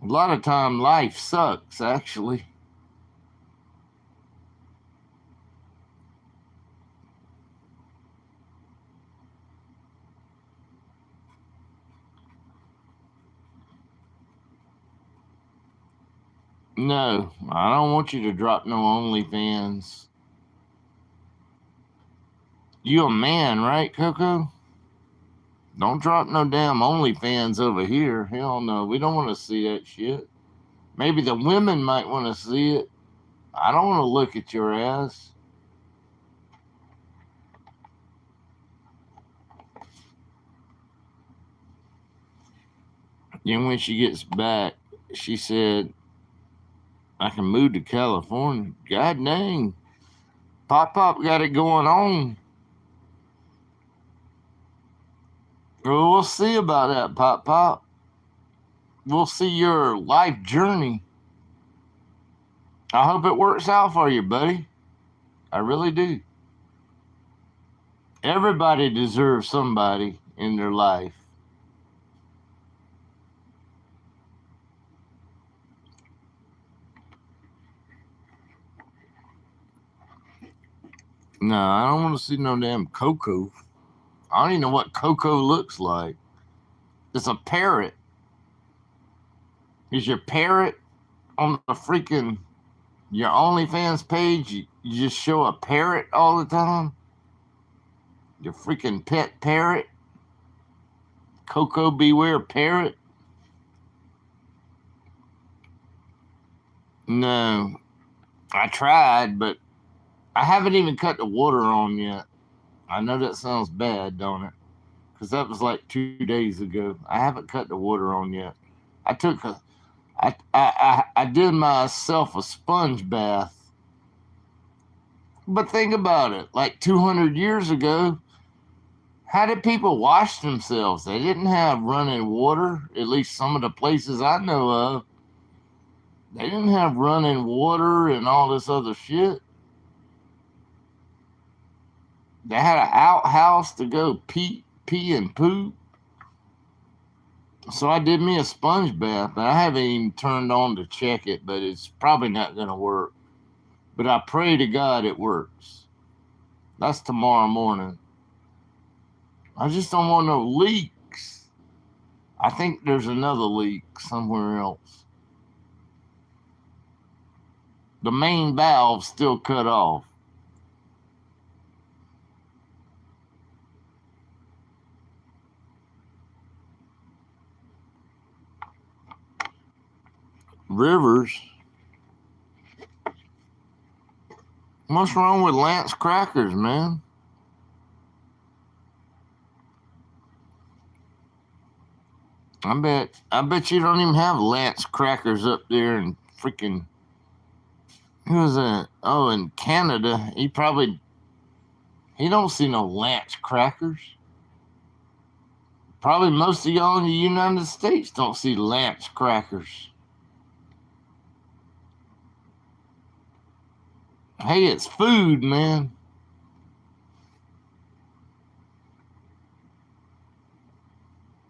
A lot of time, life sucks, actually. No, I don't want you to drop no OnlyFans. You a man, right, Coco? Don't drop no damn OnlyFans over here. Hell no, we don't want to see that shit. Maybe the women might want to see it. I don't want to look at your ass. Then when she gets back, she said, I can move to California. God dang. Pop Pop got it going on. Well, we'll see about that, Pop Pop. We'll see your life journey. I hope it works out for you, buddy. I really do. Everybody deserves somebody in their life. No, I don't want to see no damn Coco. I don't even know what Coco looks like. It's a parrot. Is your parrot on the freaking your OnlyFans page? You just show a parrot all the time? Your freaking pet parrot? Coco Beware parrot? No. I tried, but I haven't even cut the water on yet. I know that sounds bad, don't it? Because that was like 2 days ago. I haven't cut the water on yet. I took a, I did myself a sponge bath. But think about it. Like 200 years ago, how did people wash themselves? They didn't have running water, at least some of the places I know of. They didn't have running water and all this other shit. They had an outhouse to go pee and poop. So I did me a sponge bath, but I haven't even turned on to check it, but it's probably not going to work. But I pray to God it works. That's tomorrow morning. I just don't want no leaks. I think there's another leak somewhere else. The main valve's still cut off. Rivers. What's wrong with Lance crackers, man? I bet you don't even have Lance crackers up there in freaking who was that? Oh, in Canada. He don't see no Lance crackers. Probably most of y'all in the United States don't see Lance crackers. Hey, it's food, man.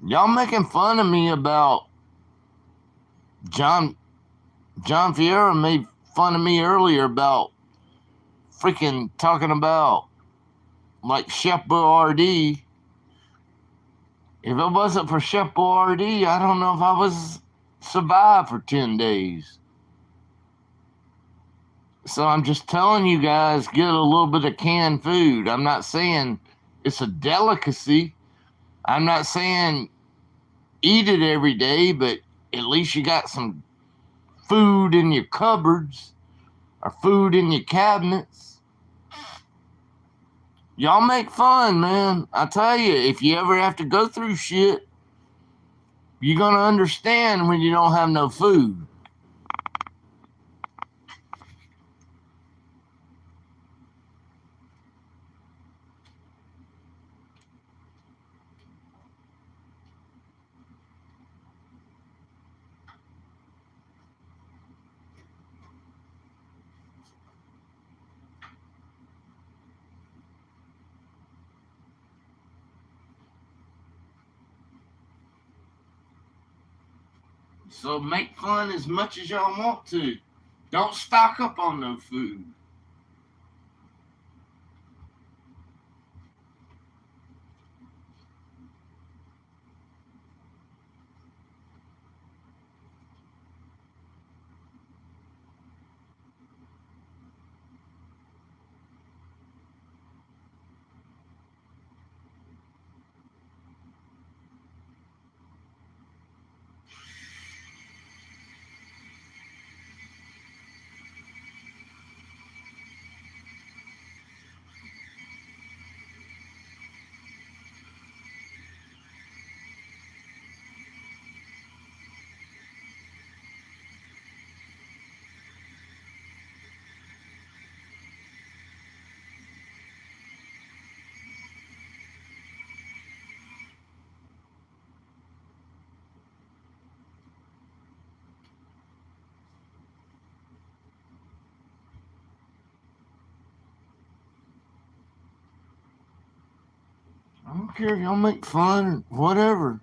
Y'all making fun of me about John Fiera made fun of me earlier about freaking talking about like Chef Boyardee. If it wasn't for Chef Boyardee, I don't know if I was survive for 10 days. So I'm just telling you guys, get a little bit of canned food. I'm not saying it's a delicacy. I'm not saying eat it every day, but at least you got some food in your cupboards or food in your cabinets. Y'all make fun, man. I tell you, if you ever have to go through shit, you're going to understand when you don't have no food. So make fun as much as y'all want to. Don't stock up on no food. I don't care if y'all make fun, whatever.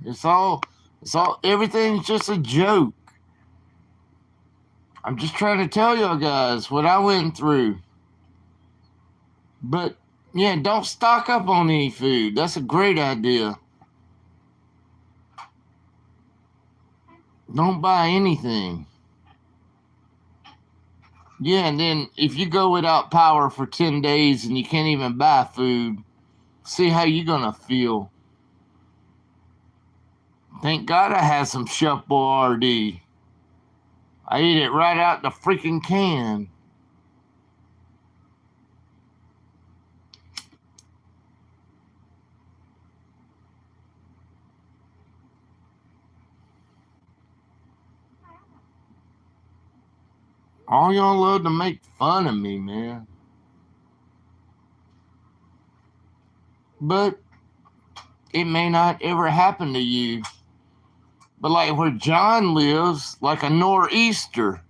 Everything's just a joke. I'm just trying to tell y'all guys what I went through. But yeah, don't stock up on any food. That's a great idea. Don't buy anything. Yeah, and then if you go without power for 10 days and you can't even buy food, see how you're going to feel. Thank God I had some Chef Boyardee. I ate it right out the freaking can. All y'all love to make fun of me, man. but it may not ever happen to you. But like where John lives, like a nor'easter,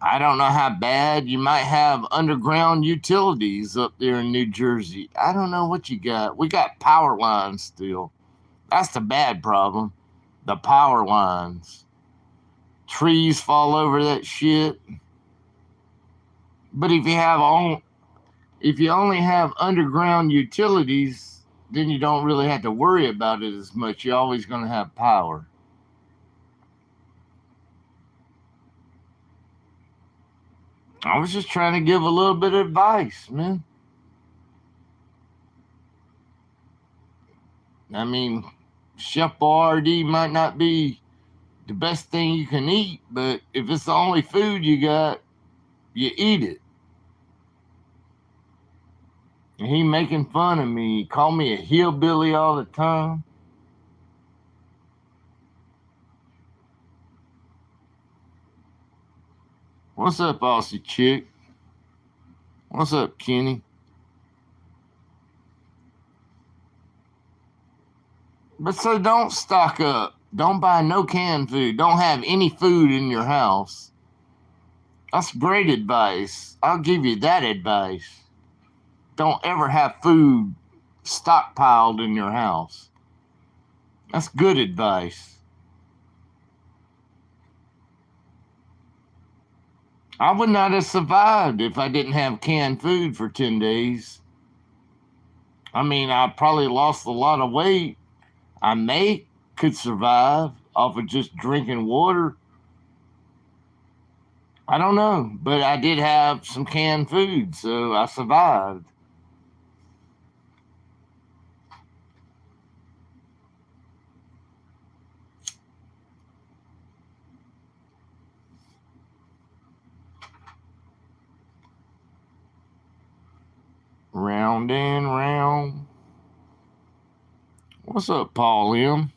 I don't know how bad you might have underground utilities up there in New Jersey. I don't know what you got. We got power lines still. That's the bad problem. The power lines. Trees fall over that shit. But if you only have underground utilities, then you don't really have to worry about it as much. You're always going to have power. I was just trying to give a little bit of advice, man. I mean, Chef Boyardee might not be the best thing you can eat, but if it's the only food you got, you eat it. And he making fun of me. He called me a hillbilly all the time. What's up, Aussie chick? What's up, Kenny? But so don't stock up. Don't buy no canned food. Don't have any food in your house. That's great advice. I'll give you that advice. Don't ever have food stockpiled in your house. That's good advice. I would not have survived if I didn't have canned food for 10 days. I mean, I probably lost a lot of weight. I could survive off of just drinking water. I don't know, but I did have some canned food, so I survived. Round and round. What's up, Paul M?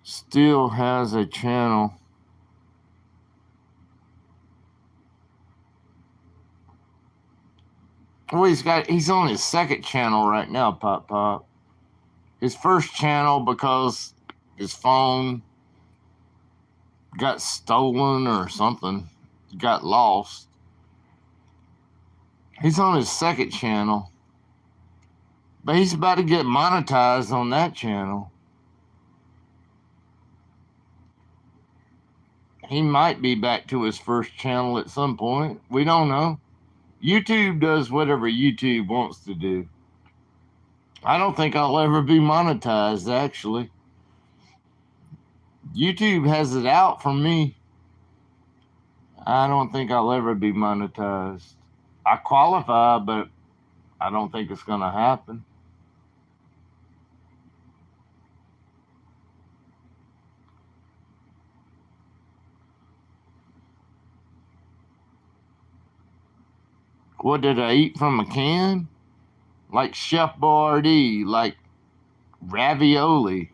Still has a channel. Well, he's on his second channel right now, Pop Pop. His first channel, because his phone got stolen or something, got lost. He's on his second channel, but he's about to get monetized on that channel. He might be back to his first channel at some point. We don't know. YouTube does whatever YouTube wants to do. I don't think I'll ever be monetized, actually. YouTube has it out for me. I don't think I'll ever be monetized. I qualify, but I don't think it's going to happen. What did I eat from a can? Like Chef Boyardee, like ravioli,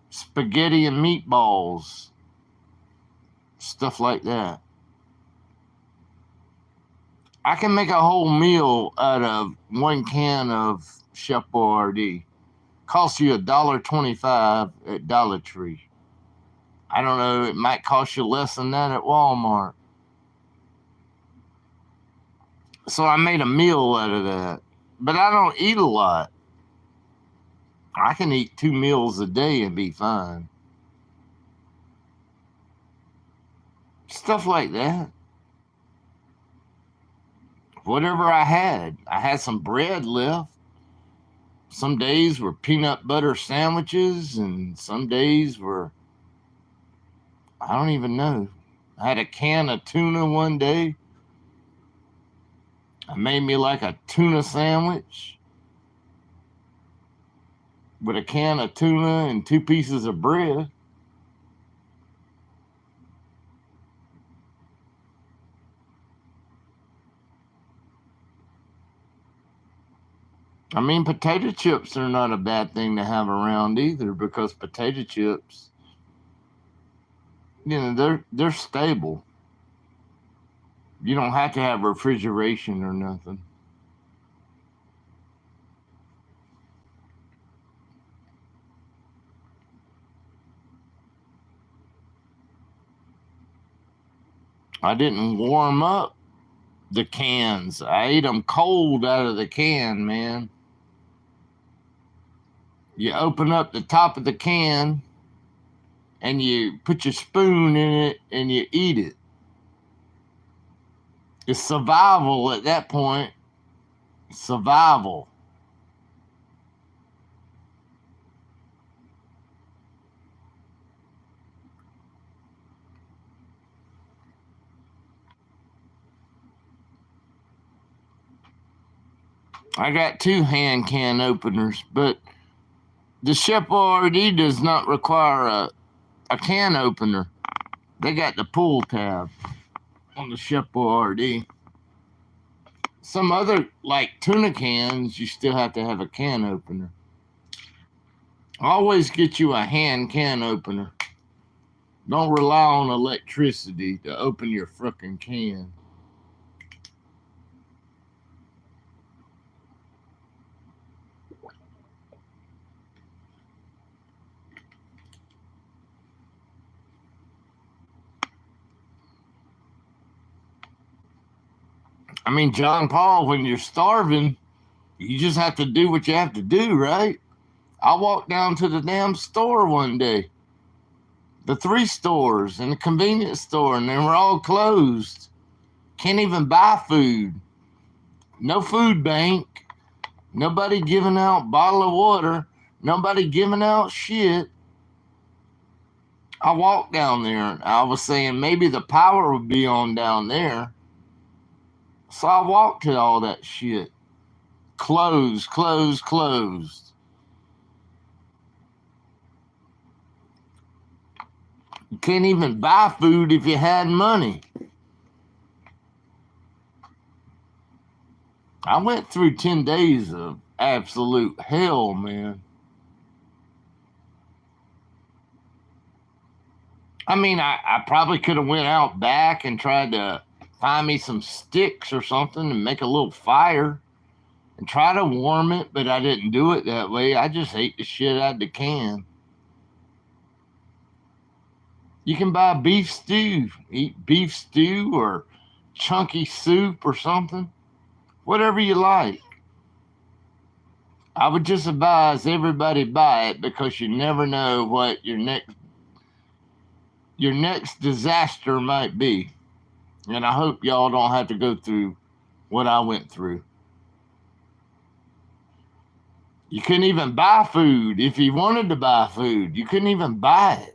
spaghetti and meatballs, stuff like that. I can make a whole meal out of one can of Chef Boyardee. Costs you $1.25 at Dollar Tree. I don't know, it might cost you less than that at Walmart. So I made a meal out of that. But I don't eat a lot. I can eat 2 meals a day and be fine. Stuff like that. Whatever I had some bread left. Some days were peanut butter sandwiches, and some days were, I don't even know. I had a can of tuna one day. I made me like a tuna sandwich with a can of tuna and 2 pieces of bread. I mean, potato chips are not a bad thing to have around either, because potato chips, they're stable. You don't have to have refrigeration or nothing. I didn't warm up the cans. I ate them cold out of the can, man. You open up the top of the can and you put your spoon in it and you eat it. It's survival at that point. Survival. I got 2 hand can openers, but the Chef Boyardee does not require a can opener. They got the pull tab on the Chef Boyardee. Some other, like tuna cans, you still have to have a can opener. Always get you a hand can opener. Don't rely on electricity to open your frickin' can. I mean, John Paul, when you're starving, you just have to do what you have to do, right? I walked down to the damn store one day. The 3 stores and the convenience store, and they were all closed. Can't even buy food. No food bank. Nobody giving out bottle of water. Nobody giving out shit. I walked down there and I was saying maybe the power would be on down there. So I walked to all that shit. Closed, closed, closed. You can't even buy food if you had money. I went through 10 days of absolute hell, man. I mean, I probably could have went out back and tried to find me some sticks or something and make a little fire and try to warm it, but I didn't do it that way. I just ate the shit out of the can. You can buy beef stew, eat beef stew or chunky soup or something, whatever you like. I would just advise everybody buy it because you never know what your next disaster might be. And I hope y'all don't have to go through what I went through. You couldn't even buy food. If you wanted to buy food, you couldn't even buy it.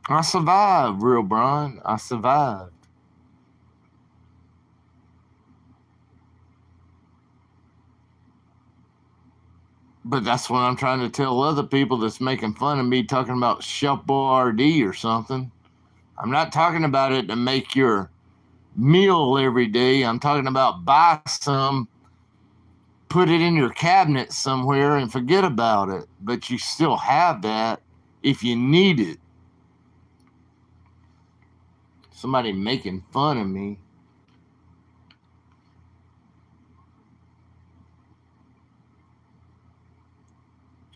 I survived, Real Brian. I survived. But that's what I'm trying to tell other people that's making fun of me talking about Chef Boyardee or something. I'm not talking about it to make your meal every day. I'm talking about buy some, put it in your cabinet somewhere and forget about it. But you still have that if you need it. Somebody making fun of me.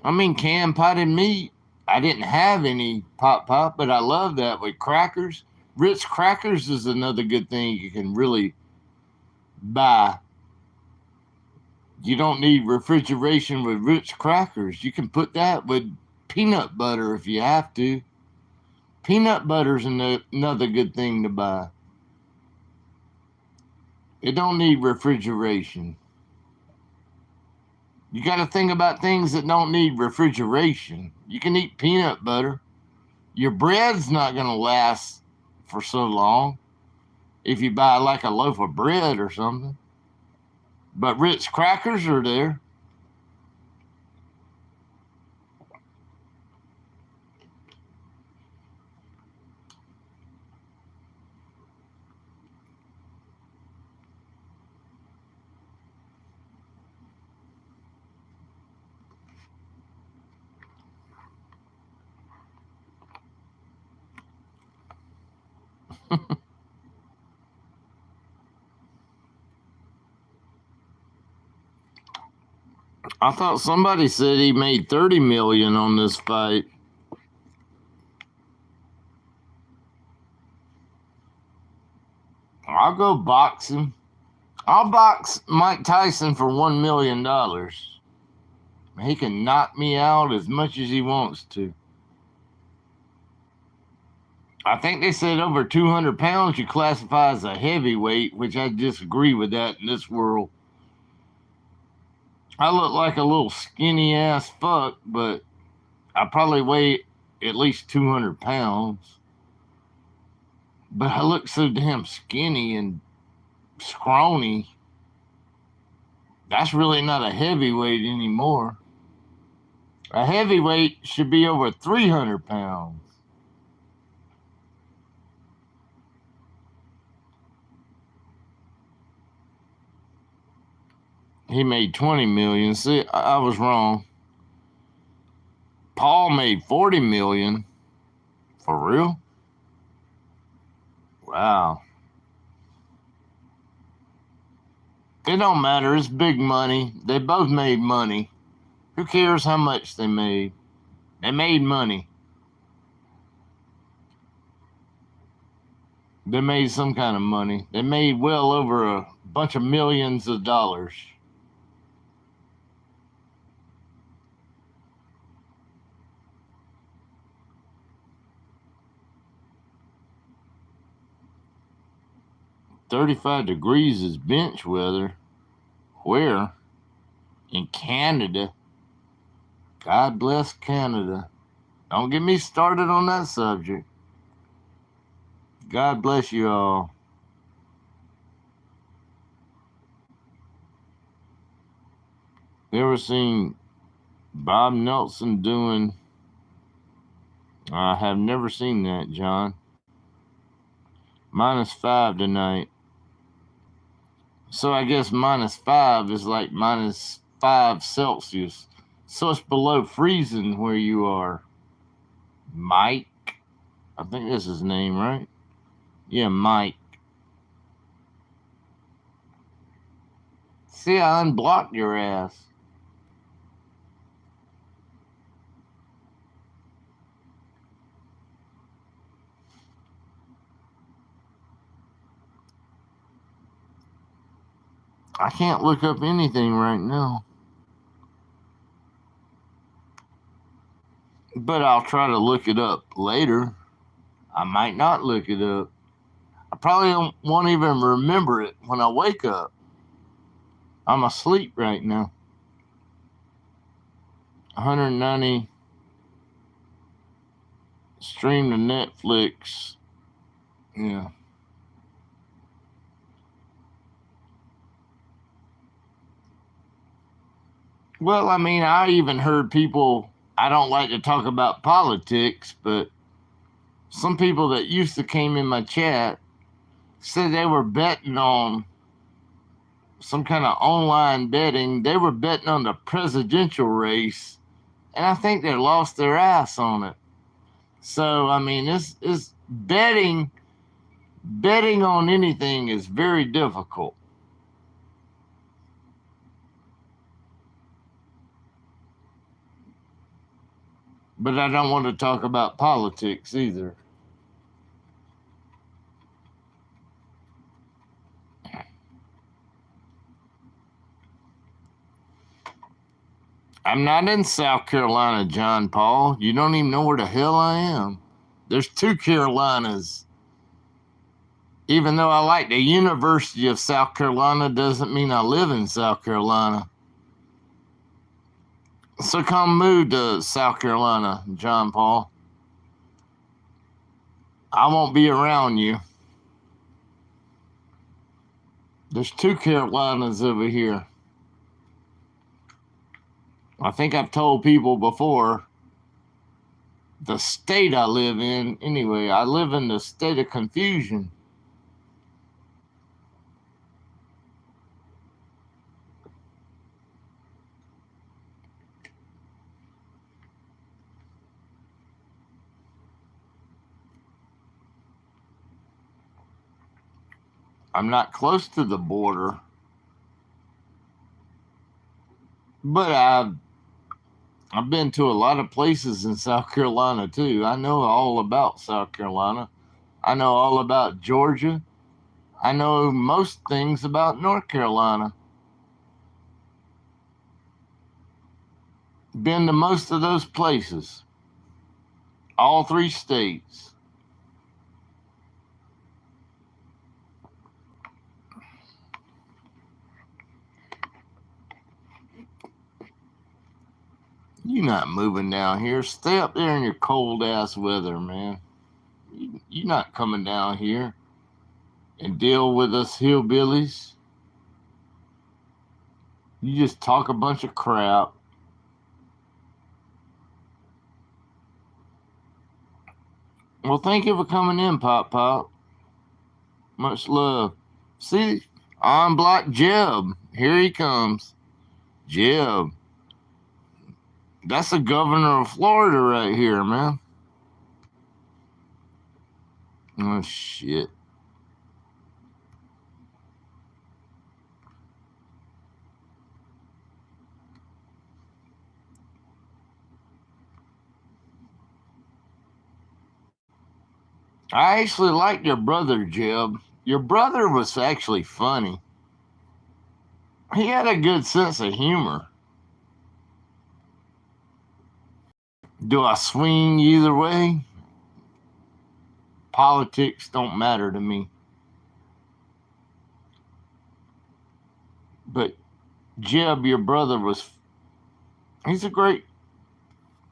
I mean, canned potted meat. I didn't have any pop, but I love that with crackers. Ritz crackers is another good thing you can really buy. You don't need refrigeration with Ritz crackers. You can put that with peanut butter if you have to. Peanut butter's another good thing to buy. It don't need refrigeration. You got to think about things that don't need refrigeration. You can eat peanut butter. Your bread's not going to last for so long if you buy like a loaf of bread or something. But Ritz crackers are there. I thought somebody said he made 30 million on this fight. I'll go box him. I'll box Mike Tyson for $1 million. He can knock me out as much as he wants to. I think they said over 200 pounds you classify as a heavyweight, which I disagree with that in this world. I look like a little skinny ass fuck, but I probably weigh at least 200 pounds. But I look so damn skinny and scrawny. That's really not a heavyweight anymore. A heavyweight should be over 300 pounds. He made 20 million. See, I was wrong. Paul made 40 million. For real? Wow. It don't matter. It's big money. They both made money. Who cares how much they made? They made money. They made some kind of money. They made well over a bunch of millions of dollars. "35 degrees is bench weather." Where? In Canada. God bless Canada. Don't get me started on that subject. God bless you all. You ever seen Bob Nelson doing? I have never seen that, John. -5 tonight. So I guess -5 is like -5 Celsius. So it's below freezing where you are. Mike? I think that's his name, right? Yeah, Mike. See, I unblocked your ass. I can't look up anything right now. But I'll try to look it up later. I might not look it up. I probably won't even remember it when I wake up. I'm asleep right now. 190 stream to Netflix. Yeah. Well, I mean, I even heard people, I don't like to talk about politics, but some people that used to came in my chat said they were betting on some kind of online betting. They were betting on the presidential race, and I think they lost their ass on it. So, I mean, this is betting on anything is very difficult. But I don't want to talk about politics either. I'm not in South Carolina, John Paul. You don't even know where the hell I am. There's two Carolinas. Even though I like the University of South Carolina, doesn't mean I live in South Carolina. So come move to South Carolina, John Paul. I won't be around you. There's two Carolinas over here. I think I've told people before the state I live in. Anyway, I live in the state of confusion. I'm not close to the border, but I've been to a lot of places in South Carolina too. I know all about South Carolina. I know all about Georgia. I know most things about North Carolina. Been to most of those places, all three states. You're not moving down here. Stay up there in your cold ass weather, man. You're not coming down here and deal with us hillbillies. You just talk a bunch of crap. Well, thank you for coming in, Pop Pop. Much love. See, unblocked Jeb. Here he comes. Jeb. That's the governor of Florida right here, man. Oh, shit. I actually liked your brother, Jeb. Your brother was actually funny. He had a good sense of humor. Do I swing either way? Politics don't matter to me. But Jeb, your brother he's a great,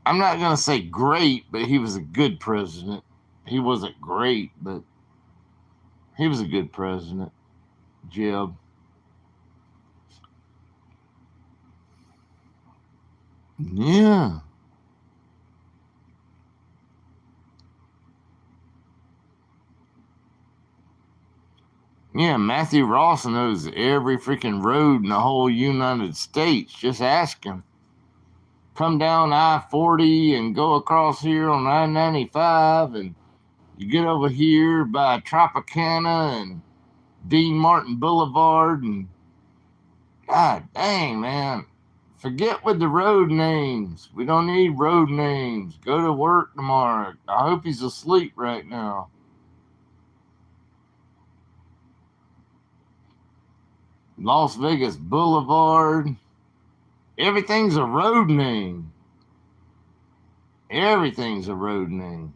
I'm not going to say great, but he was a good president. He wasn't great, but he was a good president, Jeb. Yeah. Yeah, Matthew Ross knows every freaking road in the whole United States. Just ask him. Come down I-40 and go across here on I-95, and you get over here by Tropicana and Dean Martin Boulevard, and God dang, man. Forget with the road names. We don't need road names. Go to work tomorrow. I hope he's asleep right now. Las Vegas Boulevard. Everything's a road name. Everything's a road name.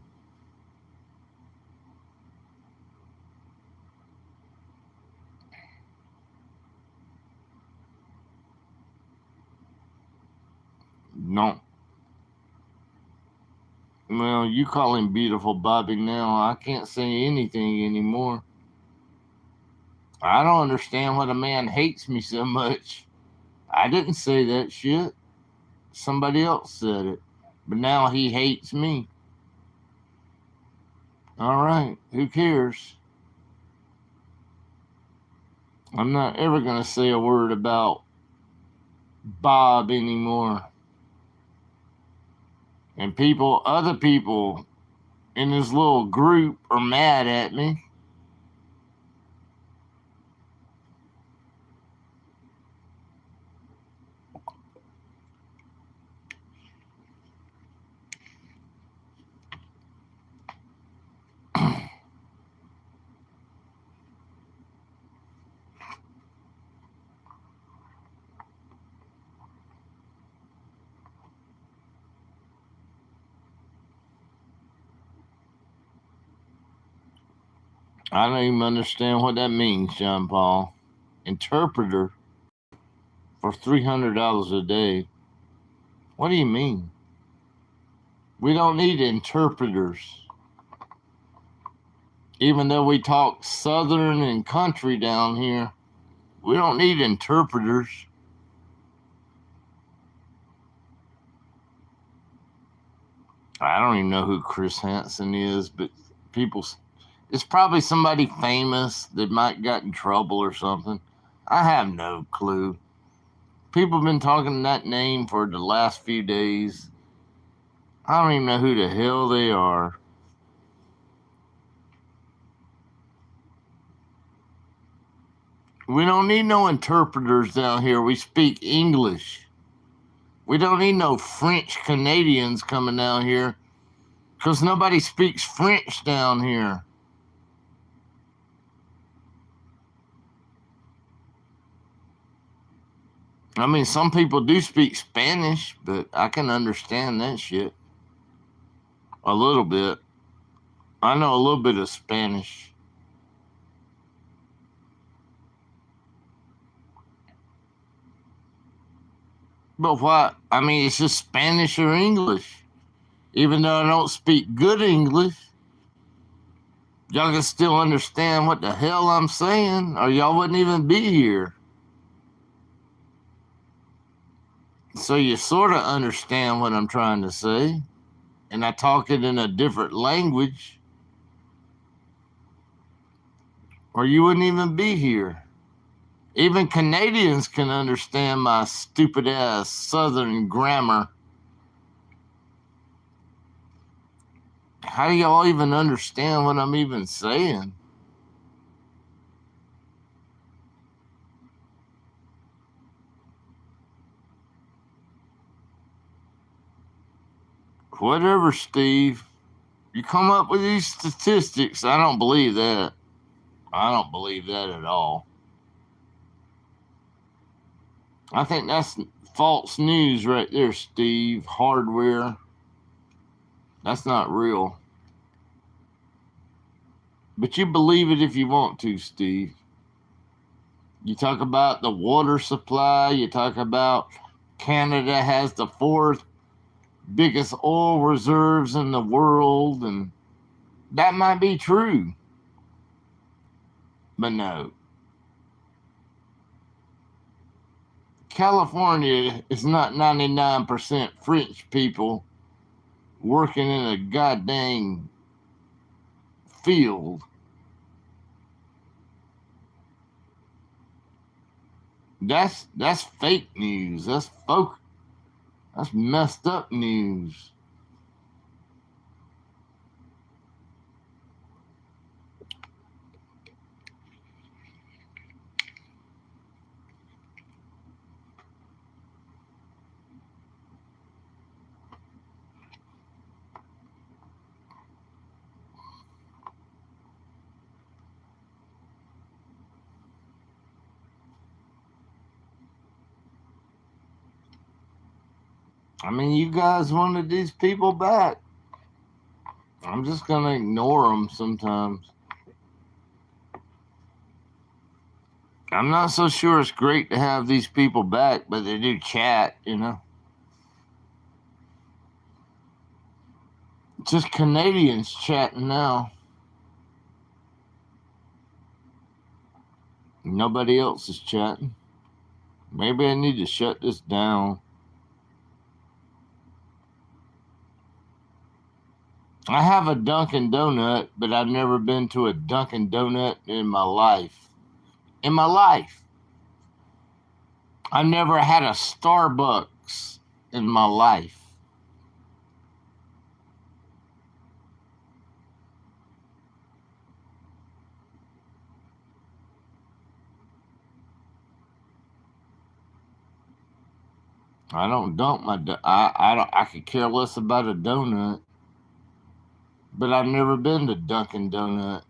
No. Well, you call him Beautiful Bobby now. I can't say anything anymore. I don't understand why the man hates me so much. I didn't say that shit. Somebody else said it. But now he hates me. All right, who cares? I'm not ever going to say a word about Bob anymore. And other people in this little group are mad at me. I don't even understand what that means, John Paul. Interpreter for $300 a day. What do you mean? We don't need interpreters. Even though we talk southern and country down here, we don't need interpreters. I don't even know who Chris Hansen is, but it's probably somebody famous that might got in trouble or something. I have no clue. People have been talking that name for the last few days. I don't even know who the hell they are. We don't need no interpreters down here. We speak English. We don't need no French Canadians coming down here because nobody speaks French down here. I mean, some people do speak Spanish, but I can understand that shit. A little bit. I know a little bit of Spanish. But what? I mean, it's just Spanish or English. Even though I don't speak good English, y'all can still understand what the hell I'm saying, or y'all wouldn't even be here. So you sort of understand what I'm trying to say, and I talk it in a different language, or you wouldn't even be here. Even Canadians can understand my stupid ass Southern grammar. How do y'all even understand what I'm even saying? Whatever, Steve. You come up with these statistics. I don't believe that. I don't believe that at all. I think that's false news right there, Steve. Hardware. That's not real. But you believe it if you want to, Steve. You talk about the water supply. You talk about Canada has the fourth biggest oil reserves in the world, and that might be true. But no. California is not 99% French people working in a goddamn field. That's fake news. That's messed up news. I mean, you guys wanted these people back. I'm just going to ignore them sometimes. I'm not so sure it's great to have these people back, but they do chat, you know. Just Canadians chatting now. Nobody else is chatting. Maybe I need to shut this down. I have a Dunkin' Donut, but I've never been to a Dunkin' Donut in my life. In my life. I've never had a Starbucks in my life. I don't dump my. I could care less about a donut, but I've never been to Dunkin' Donut.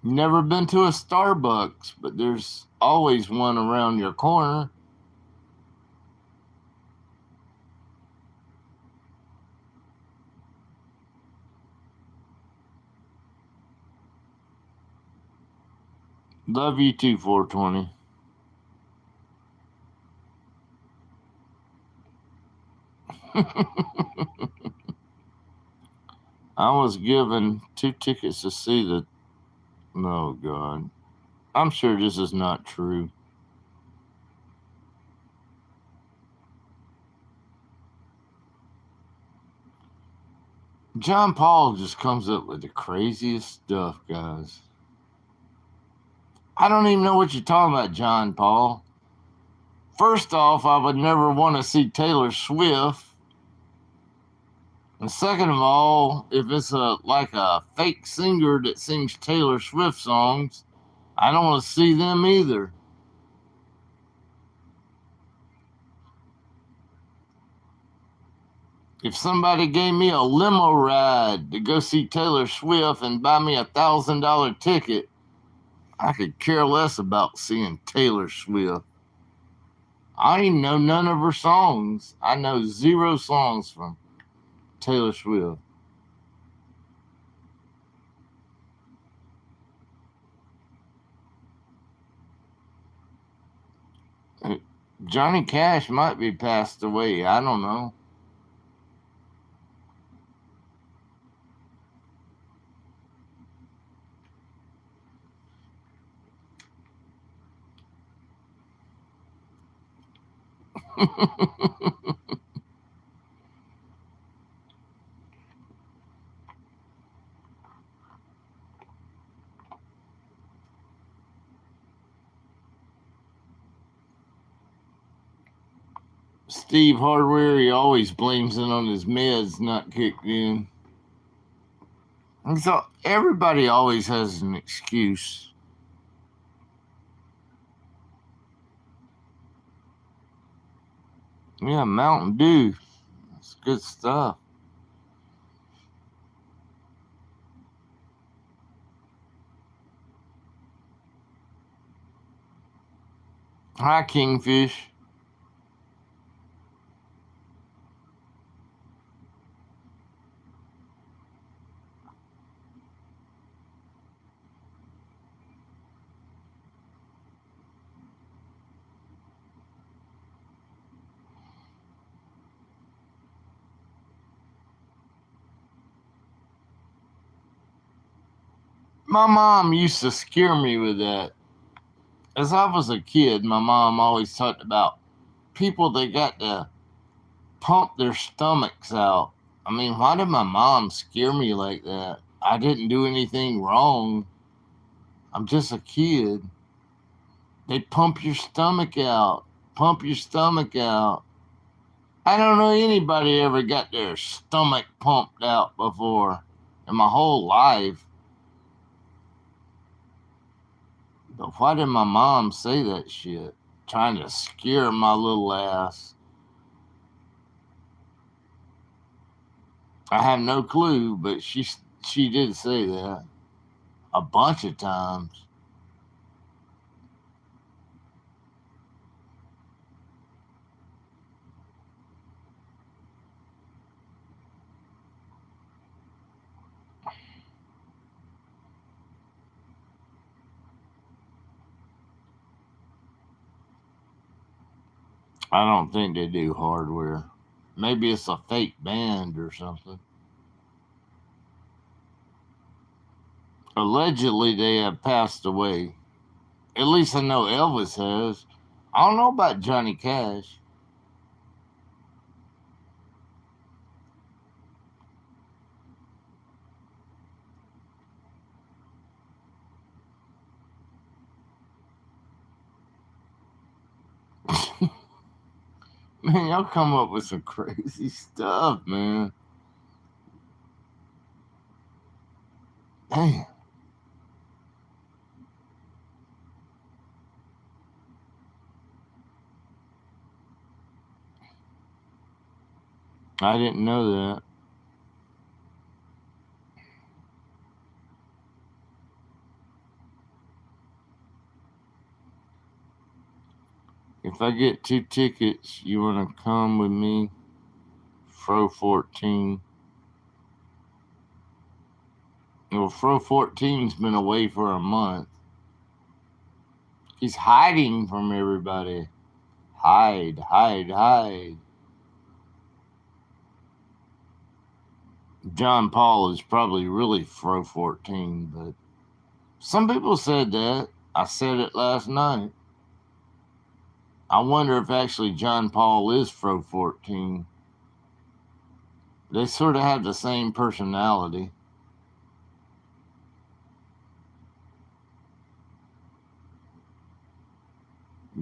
Never been to a Starbucks, but there's always one around your corner. Love you too, 420. I was given 2 tickets to see the. Oh, God. I'm sure this is not true. John Paul just comes up with the craziest stuff, guys. I don't even know what you're talking about, John Paul. First off, I would never want to see Taylor Swift. And second of all, if it's like a fake singer that sings Taylor Swift songs, I don't want to see them either. If somebody gave me a limo ride to go see Taylor Swift and buy me $1,000 ticket, I could care less about seeing Taylor Swift. I don't even know none of her songs. I know 0 songs from Taylor Swift. Johnny Cash might be passed away. I don't know. Steve Hardware, he always blames it on his meds not kicked in. And so everybody always has an excuse. Yeah, Mountain Dew. It's good stuff. Hi, Kingfish. My mom used to scare me with that. As I was a kid, my mom always talked about people that got to pump their stomachs out. I mean, why did my mom scare me like that? I didn't do anything wrong. I'm just a kid. They pump your stomach out. Pump your stomach out. I don't know anybody ever got their stomach pumped out before in my whole life. But why did my mom say that shit? Trying to scare my little ass. I have no clue, but she did say that a bunch of times. I don't think they do hardware. Maybe it's a fake band or something. Allegedly, they have passed away. At least I know Elvis has. I don't know about Johnny Cash. Man, y'all come up with some crazy stuff, man. Damn. I didn't know that. If I get 2 tickets, you want to come with me? Fro 14. Well, Fro 14's been away for a month. He's hiding from everybody. Hide, hide, hide. John Paul is probably really Fro 14, but some people said that. I said it last night. I wonder if actually John Paul is Fro 14. They sort of have the same personality.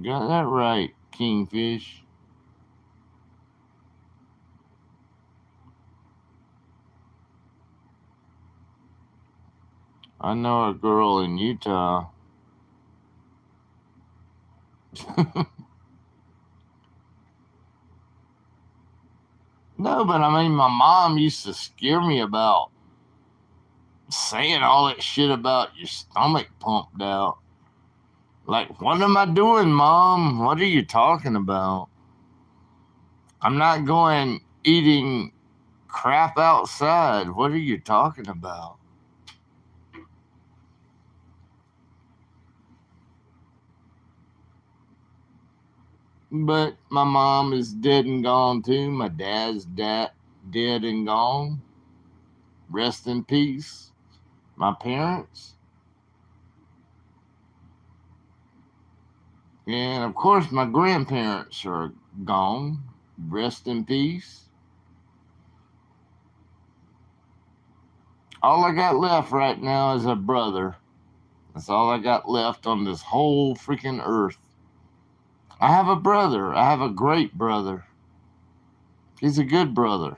Got that right, Kingfish. I know a girl in Utah. No, but I mean, my mom used to scare me about saying all that shit about your stomach pumped out. Like, what am I doing, Mom? What are you talking about? I'm not going eating crap outside. What are you talking about? But my mom is dead and gone too. My dad's dead and gone. Rest in peace. My parents. And of course, my grandparents are gone. Rest in peace. All I got left right now is a brother. That's all I got left on this whole freaking earth. I have a brother. I have a great brother. He's a good brother.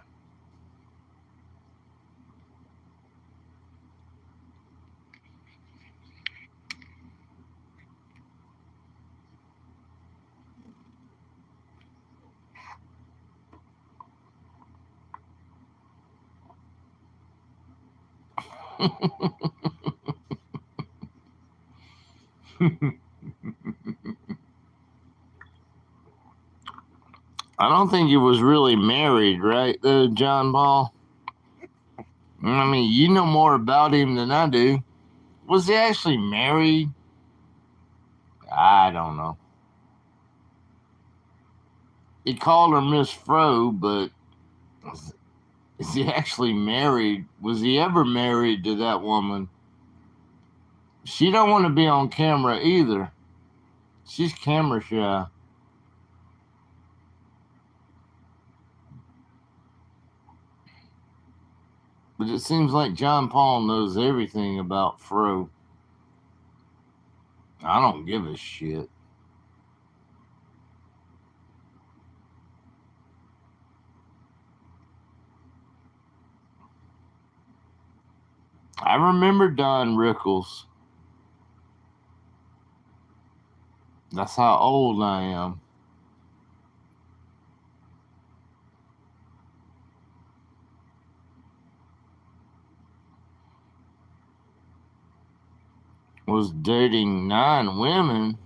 I don't think he was really married, right, John Paul? I mean, you know more about him than I do. Was he actually married? I don't know. He called her Miss Fro, but is he actually married? Was he ever married to that woman? She don't want to be on camera either. She's camera shy. But it seems like John Paul knows everything about Fro. I don't give a shit. I remember Don Rickles. That's how old I am. Was dating 9 women.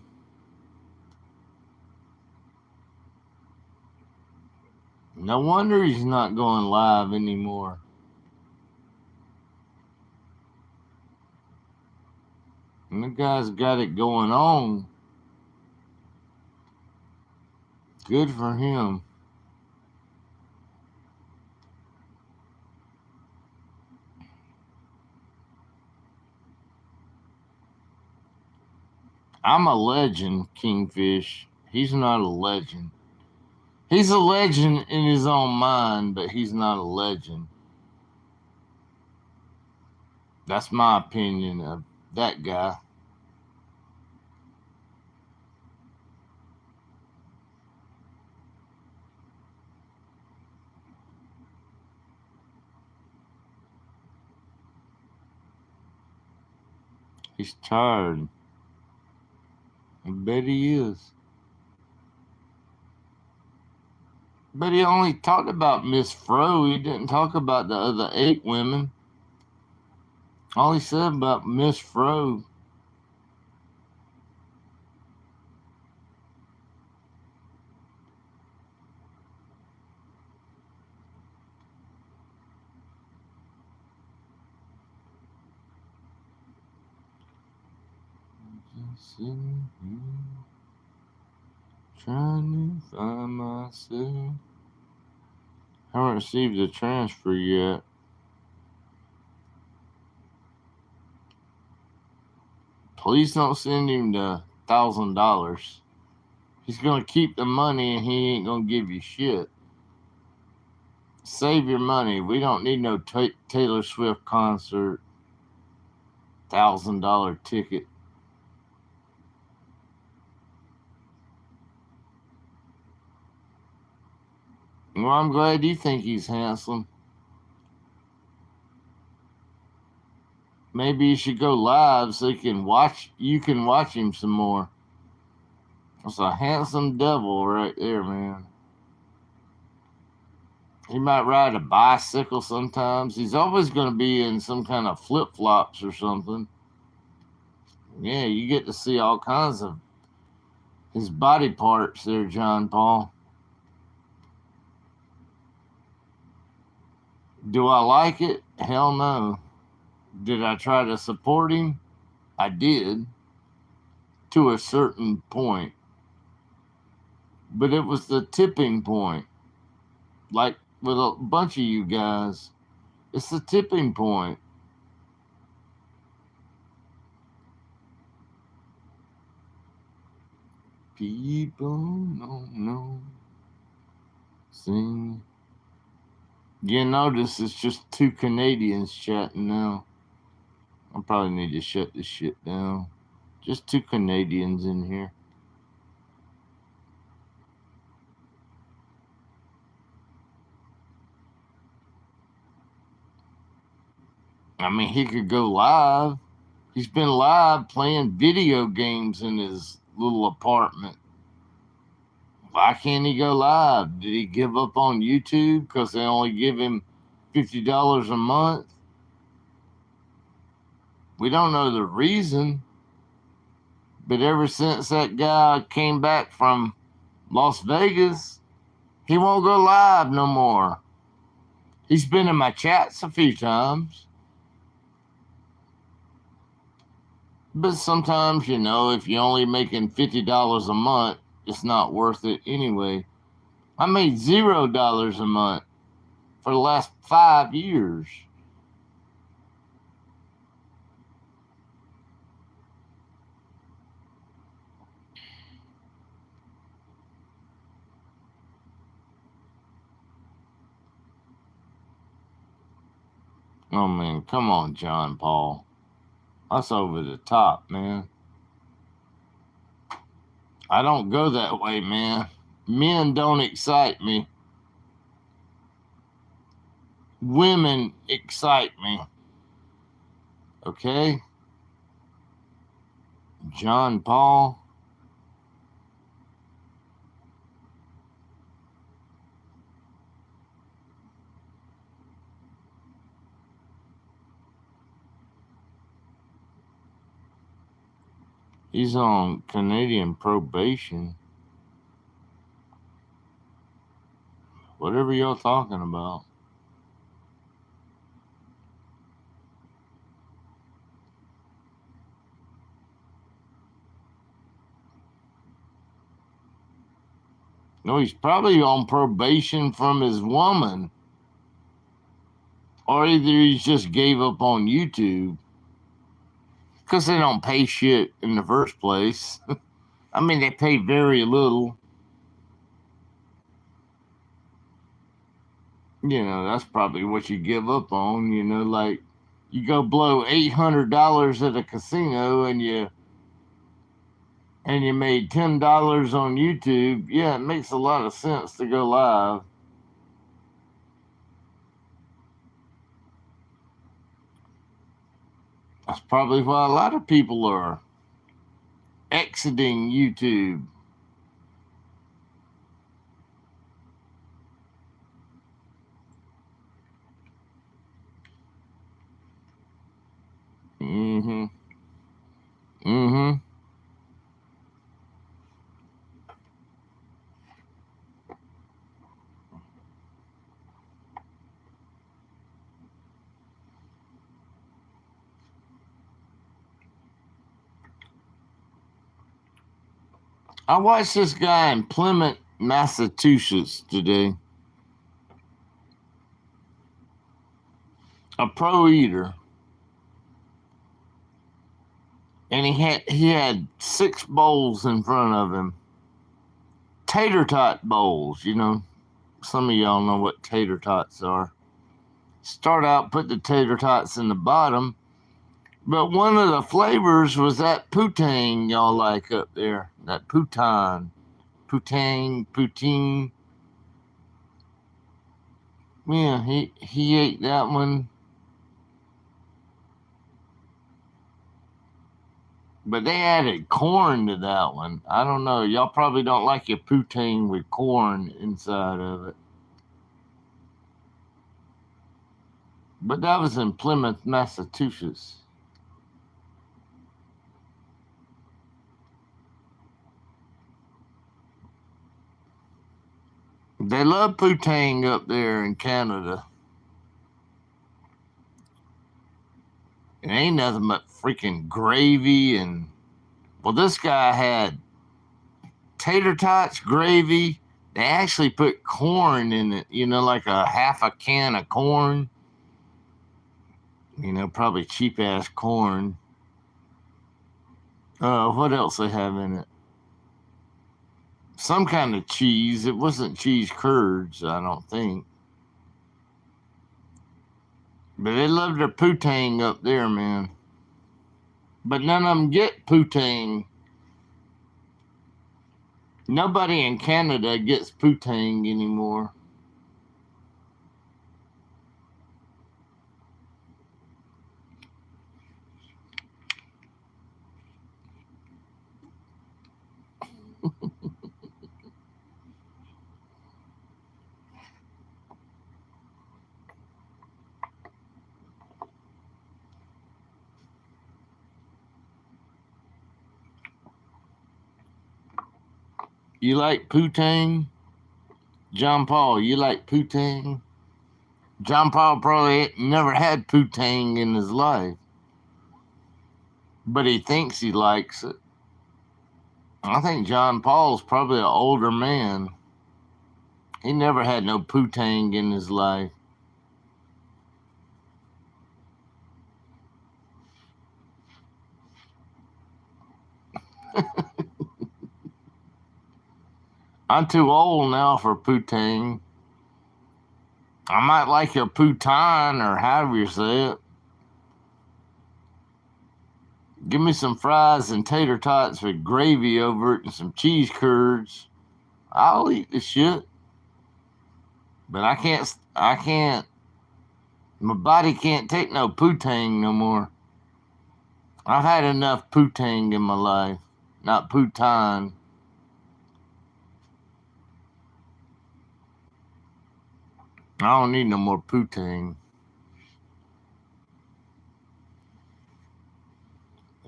No wonder he's not going live anymore. And the guy's got it going on. Good for him. I'm a legend, Kingfish. He's not a legend. He's a legend in his own mind, but he's not a legend. That's my opinion of that guy. He's tired. I bet he is. But he only talked about Miss Fro. He didn't talk about the other 8 women. All he said about Miss Fro. Just sitting here, trying to find myself. Haven't received a transfer yet. Please don't send him the $1,000. He's gonna keep the money and he ain't gonna give you shit. Save your money. We don't need no Taylor Swift concert. $1,000 ticket. Well, I'm glad you think he's handsome. Maybe you should go live so you can watch him some more. That's a handsome devil right there, man. He might ride a bicycle sometimes. He's always going to be in some kind of flip-flops or something. Yeah, you get to see all kinds of his body parts there, John Paul. Do I like it? Hell no. Did I try to support him? I did, to a certain point. But it was the tipping point. Like with a bunch of you guys, it's the tipping point. People don't know. Sing. You notice it's just two Canadians chatting now. I probably need to shut this shit down. Just two Canadians in here. I mean, he could go live. He's been live playing video games in his little apartment. Why can't he go live? Did he give up on YouTube because they only give him $50 a month? We don't know the reason. But ever since that guy came back from Las Vegas, he won't go live no more. He's been in my chats a few times. But sometimes, if you're only making $50 a month, it's not worth it anyway. I made $0 a month for the last 5 years. Oh, man, come on, John Paul. That's over the top, man. I don't go that way, man. Men don't excite me. Women excite me. Okay? John Paul. He's on Canadian probation. Whatever y'all talking about. No, he's probably on probation from his woman. Or either he just gave up on YouTube. Because they don't pay shit in the first place. I mean, they pay very little. That's probably what you give up on. Like you go blow $800 at a casino and you made $10 on YouTube. Yeah, it makes a lot of sense to go live. That's probably why a lot of people are exiting YouTube. Mm-hmm. Mm-hmm. I watched this guy in Plymouth, Massachusetts today. A pro eater. And he had 6 bowls in front of him. Tater tot bowls, Some of y'all know what tater tots are. Start out, put the tater tots in the bottom. But one of the flavors was that poutine y'all like up there. That poutine. Poutine. Yeah, he ate that one. But they added corn to that one. I don't know. Y'all probably don't like your poutine with corn inside of it. But that was in Plymouth, Massachusetts. They love poutine up there in Canada. It ain't nothing but freaking gravy and well, this guy had tater tots, gravy. They actually put corn in it, like a half a can of corn. Probably cheap ass corn. What else they have in it? Some kind of cheese. It wasn't cheese curds, I don't think. But they love their poutine up there, man. But none of them get poutine. Nobody in Canada gets poutine anymore. You like poutine? John Paul, you like poutine? John Paul probably never had poutine in his life, but he thinks he likes it. I think John Paul's probably an older man. He never had no poutine in his life. I'm too old now for poutine. I might like your poutine or however you say it. Give me some fries and tater tots with gravy over it and some cheese curds. I'll eat the shit. But I can't, my body can't take no poutine no more. I've had enough poutine in my life. Not poutine. I don't need no more poutine.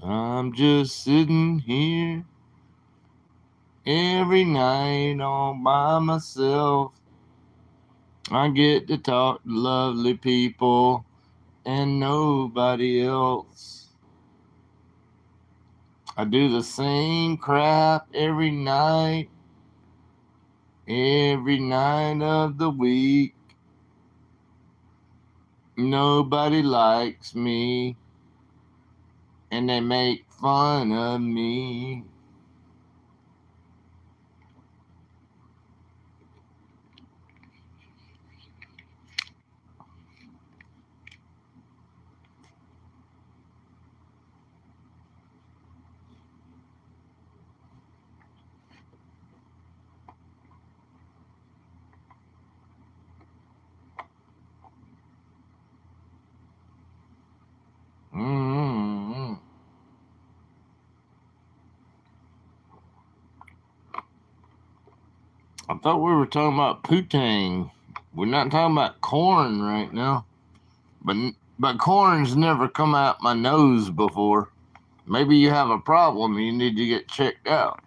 I'm just sitting here every night all by myself. I get to talk to lovely people and nobody else. I do the same crap every night of the week. Nobody likes me, and they make fun of me. Mm-hmm. I thought we were talking about poutine. We're not talking about corn right now. But but corn's never come out my nose before. Maybe you have a problem. You need to get checked out.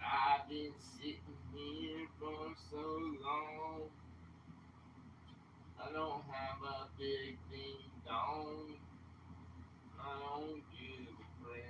I've been sitting here for so long. I don't have a big ding dong. I don't give a crap.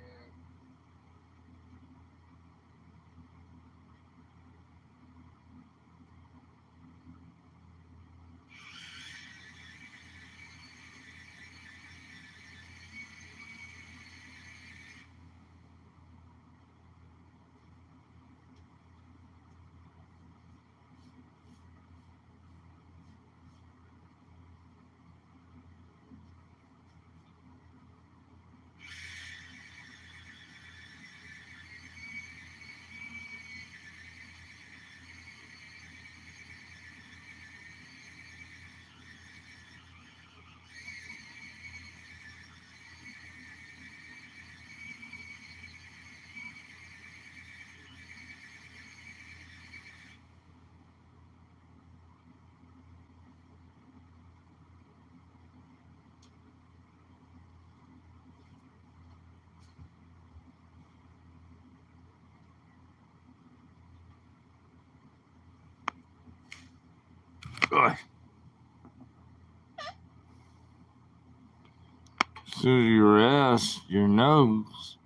So your ass, your nose.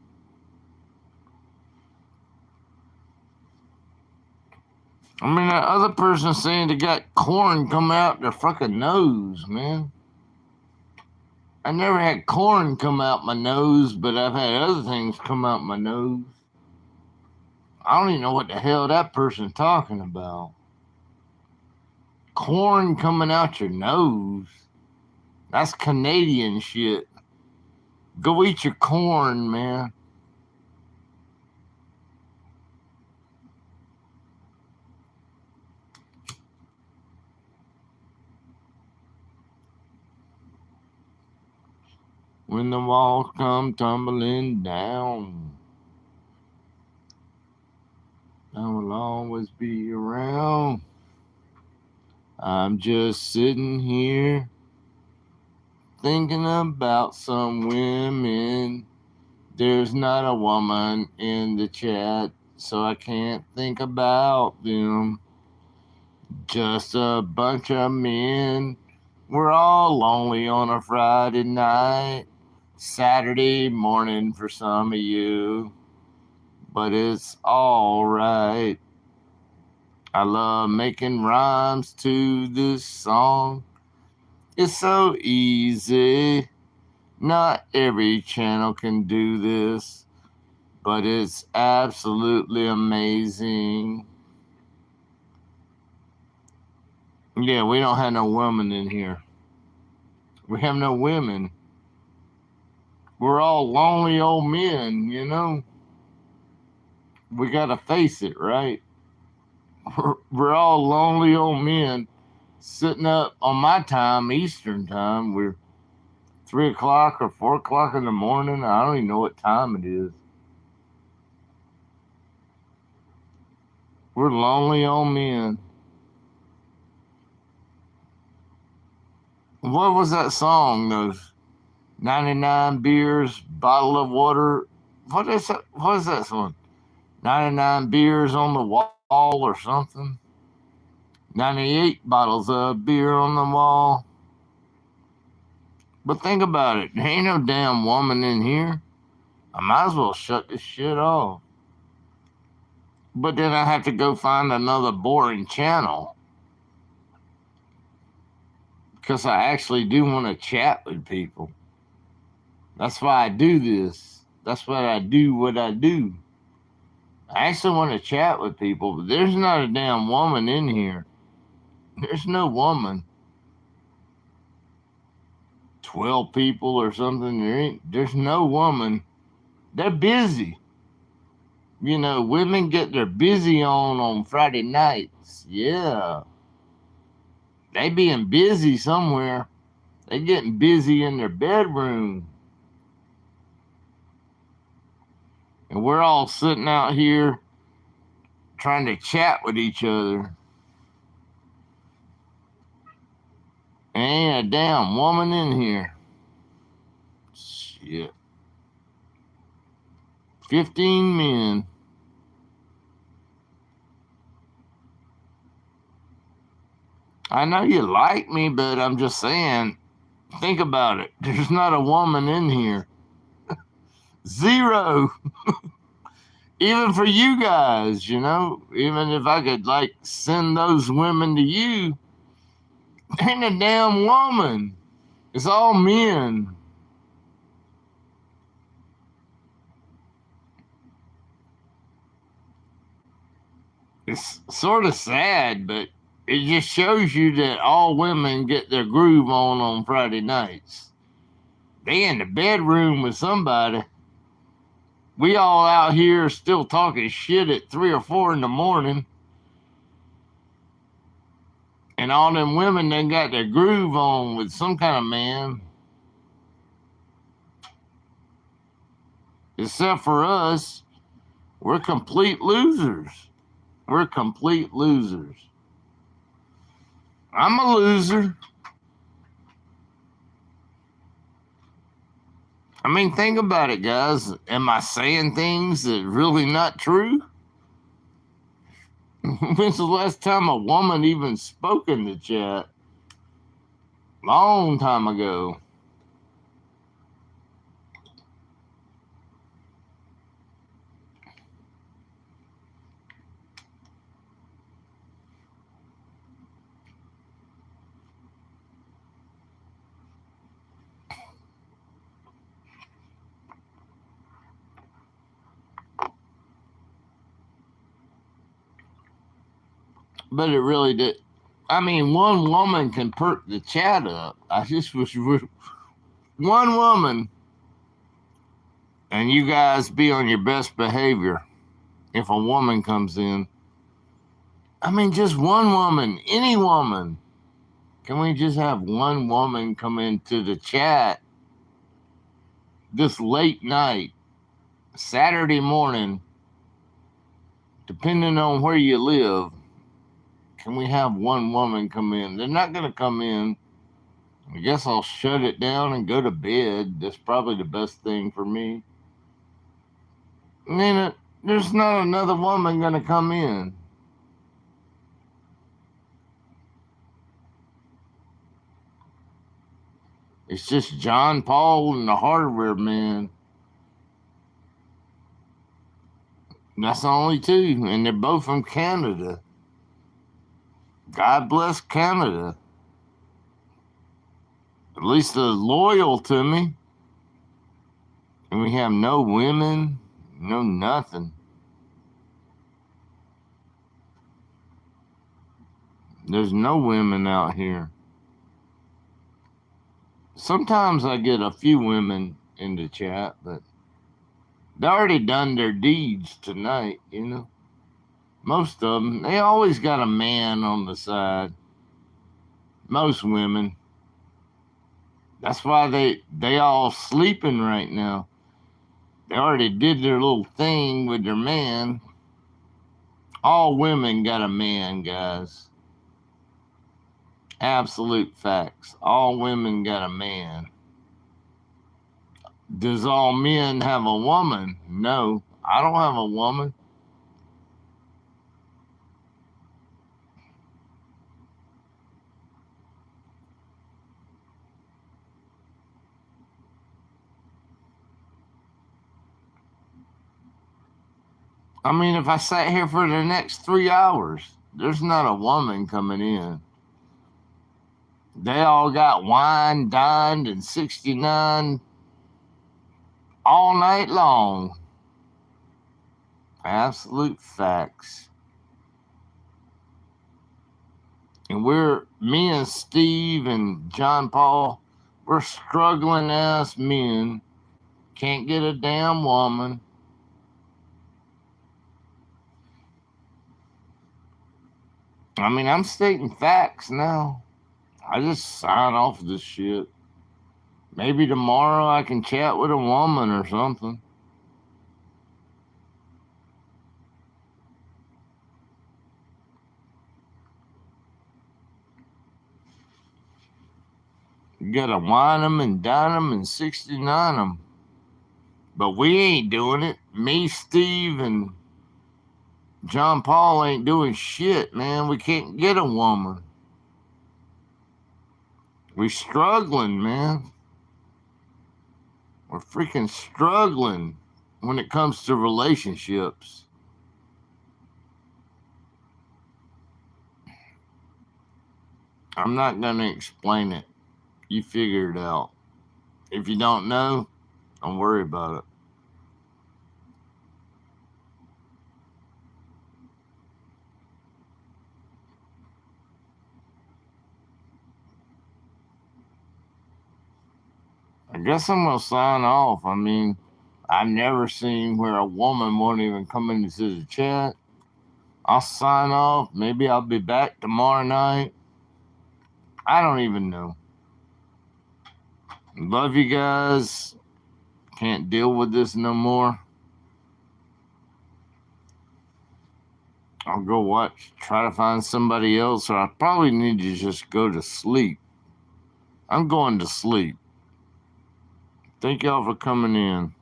I mean, that other person saying they got corn come out their fucking nose, man. I never had corn come out my nose, but I've had other things come out my nose. I don't even know what the hell that person's talking about. Corn coming out your nose? That's Canadian shit. Go eat your corn, man. When the walls come tumbling down, I will always be around. I'm just sitting here thinking about some women. There's not a woman in the chat, so I can't think about them. Just a bunch of men. We're all lonely on a Friday night. Saturday morning for some of you, but it's all right. I love making rhymes to this song. It's so easy. Not every channel can do this, but it's absolutely amazing. Yeah, we don't have no women in here. We have no women. We're all lonely old men, you know? We gotta face it, right? We're all lonely old men sitting up on my time, Eastern time. We're 3 o'clock or 4 o'clock in the morning. I don't even know what time it is. We're lonely old men. What was that song? Those 99 beers, bottle of water. What is that? What is that song? 99 beers on the wall or something. 98 bottles of beer on the wall. But think about it. There ain't no damn woman in here. I might as well shut this shit off. But then I have to go find another boring channel. Because I actually do want to chat with people. That's why I do this. That's why I do what I do. I actually want to chat with people, but there's not a damn woman in here. There's no woman. 12 people or something. There's no woman. They're busy. You know, women get their busy on Friday nights. Yeah. They being busy somewhere. They getting busy in their bedroom. And we're all sitting out here trying to chat with each other. Ain't a damn woman in here. Shit. 15 men. I know you like me, but I'm just saying, think about it. There's not a woman in here. Zero. Even for you guys, you know, even if I could like send those women to you, ain't a damn woman. It's all men. It's sort of sad, but it just shows you that all women get their groove on Friday nights. They in the bedroom with somebody. We all out here still talking shit at 3 or 4 in the morning. And all them women done got their groove on with some kind of man. Except for us, we're complete losers. We're complete losers. I'm a loser. I mean, think about it, guys. Am I saying things that are really not true? When's the last time a woman even spoke in the chat? Long time ago. But it really did. I mean, one woman can perk the chat up. I just was one woman, and you guys be on your best behavior if a woman comes in. I mean, just one woman, any woman. Can we just have one woman come into the chat this late night, Saturday morning, depending on where you live? Can we have one woman come in? They're not going to come in. I guess I'll shut it down and go to bed. That's probably the best thing for me. And then there's not another woman going to come in. It's just John Paul and the hardware man. That's the only two. And they're both from Canada. God bless Canada. At least they're loyal to me. And we have no women, no nothing. There's no women out here. Sometimes I get a few women in the chat, but they already done their deeds tonight, you know. Most of them, they always got a man on the side. Most women. That's why they all sleeping right now. They already did their little thing with their man. All women got a man, guys. Absolute facts. All women got a man. Does all men have a woman? No, I don't have a woman. I mean, if I sat here for the next 3 hours, there's not a woman coming in. They all got wine, dined, and 69 all night long. Absolute facts. And me and Steve and John Paul, we're struggling ass men. Can't get a damn woman. I mean, I'm stating facts now. I just sign off this shit. Maybe tomorrow I can chat with a woman or something. You gotta wine them and dine them and 69 them. But we ain't doing it. Me, Steve, and John Paul ain't doing shit, man. We can't get a woman. We're struggling, man. We're freaking struggling when it comes to relationships. I'm not going to explain it. You figure it out. If you don't know, don't worry about it. I guess I'm going to sign off. I mean, I've never seen where a woman won't even come into the chat. I'll sign off. Maybe I'll be back tomorrow night. I don't even know. Love you guys. Can't deal with this no more. I'll go try to find somebody else, or I probably need to just go to sleep. I'm going to sleep. Thank y'all for coming in.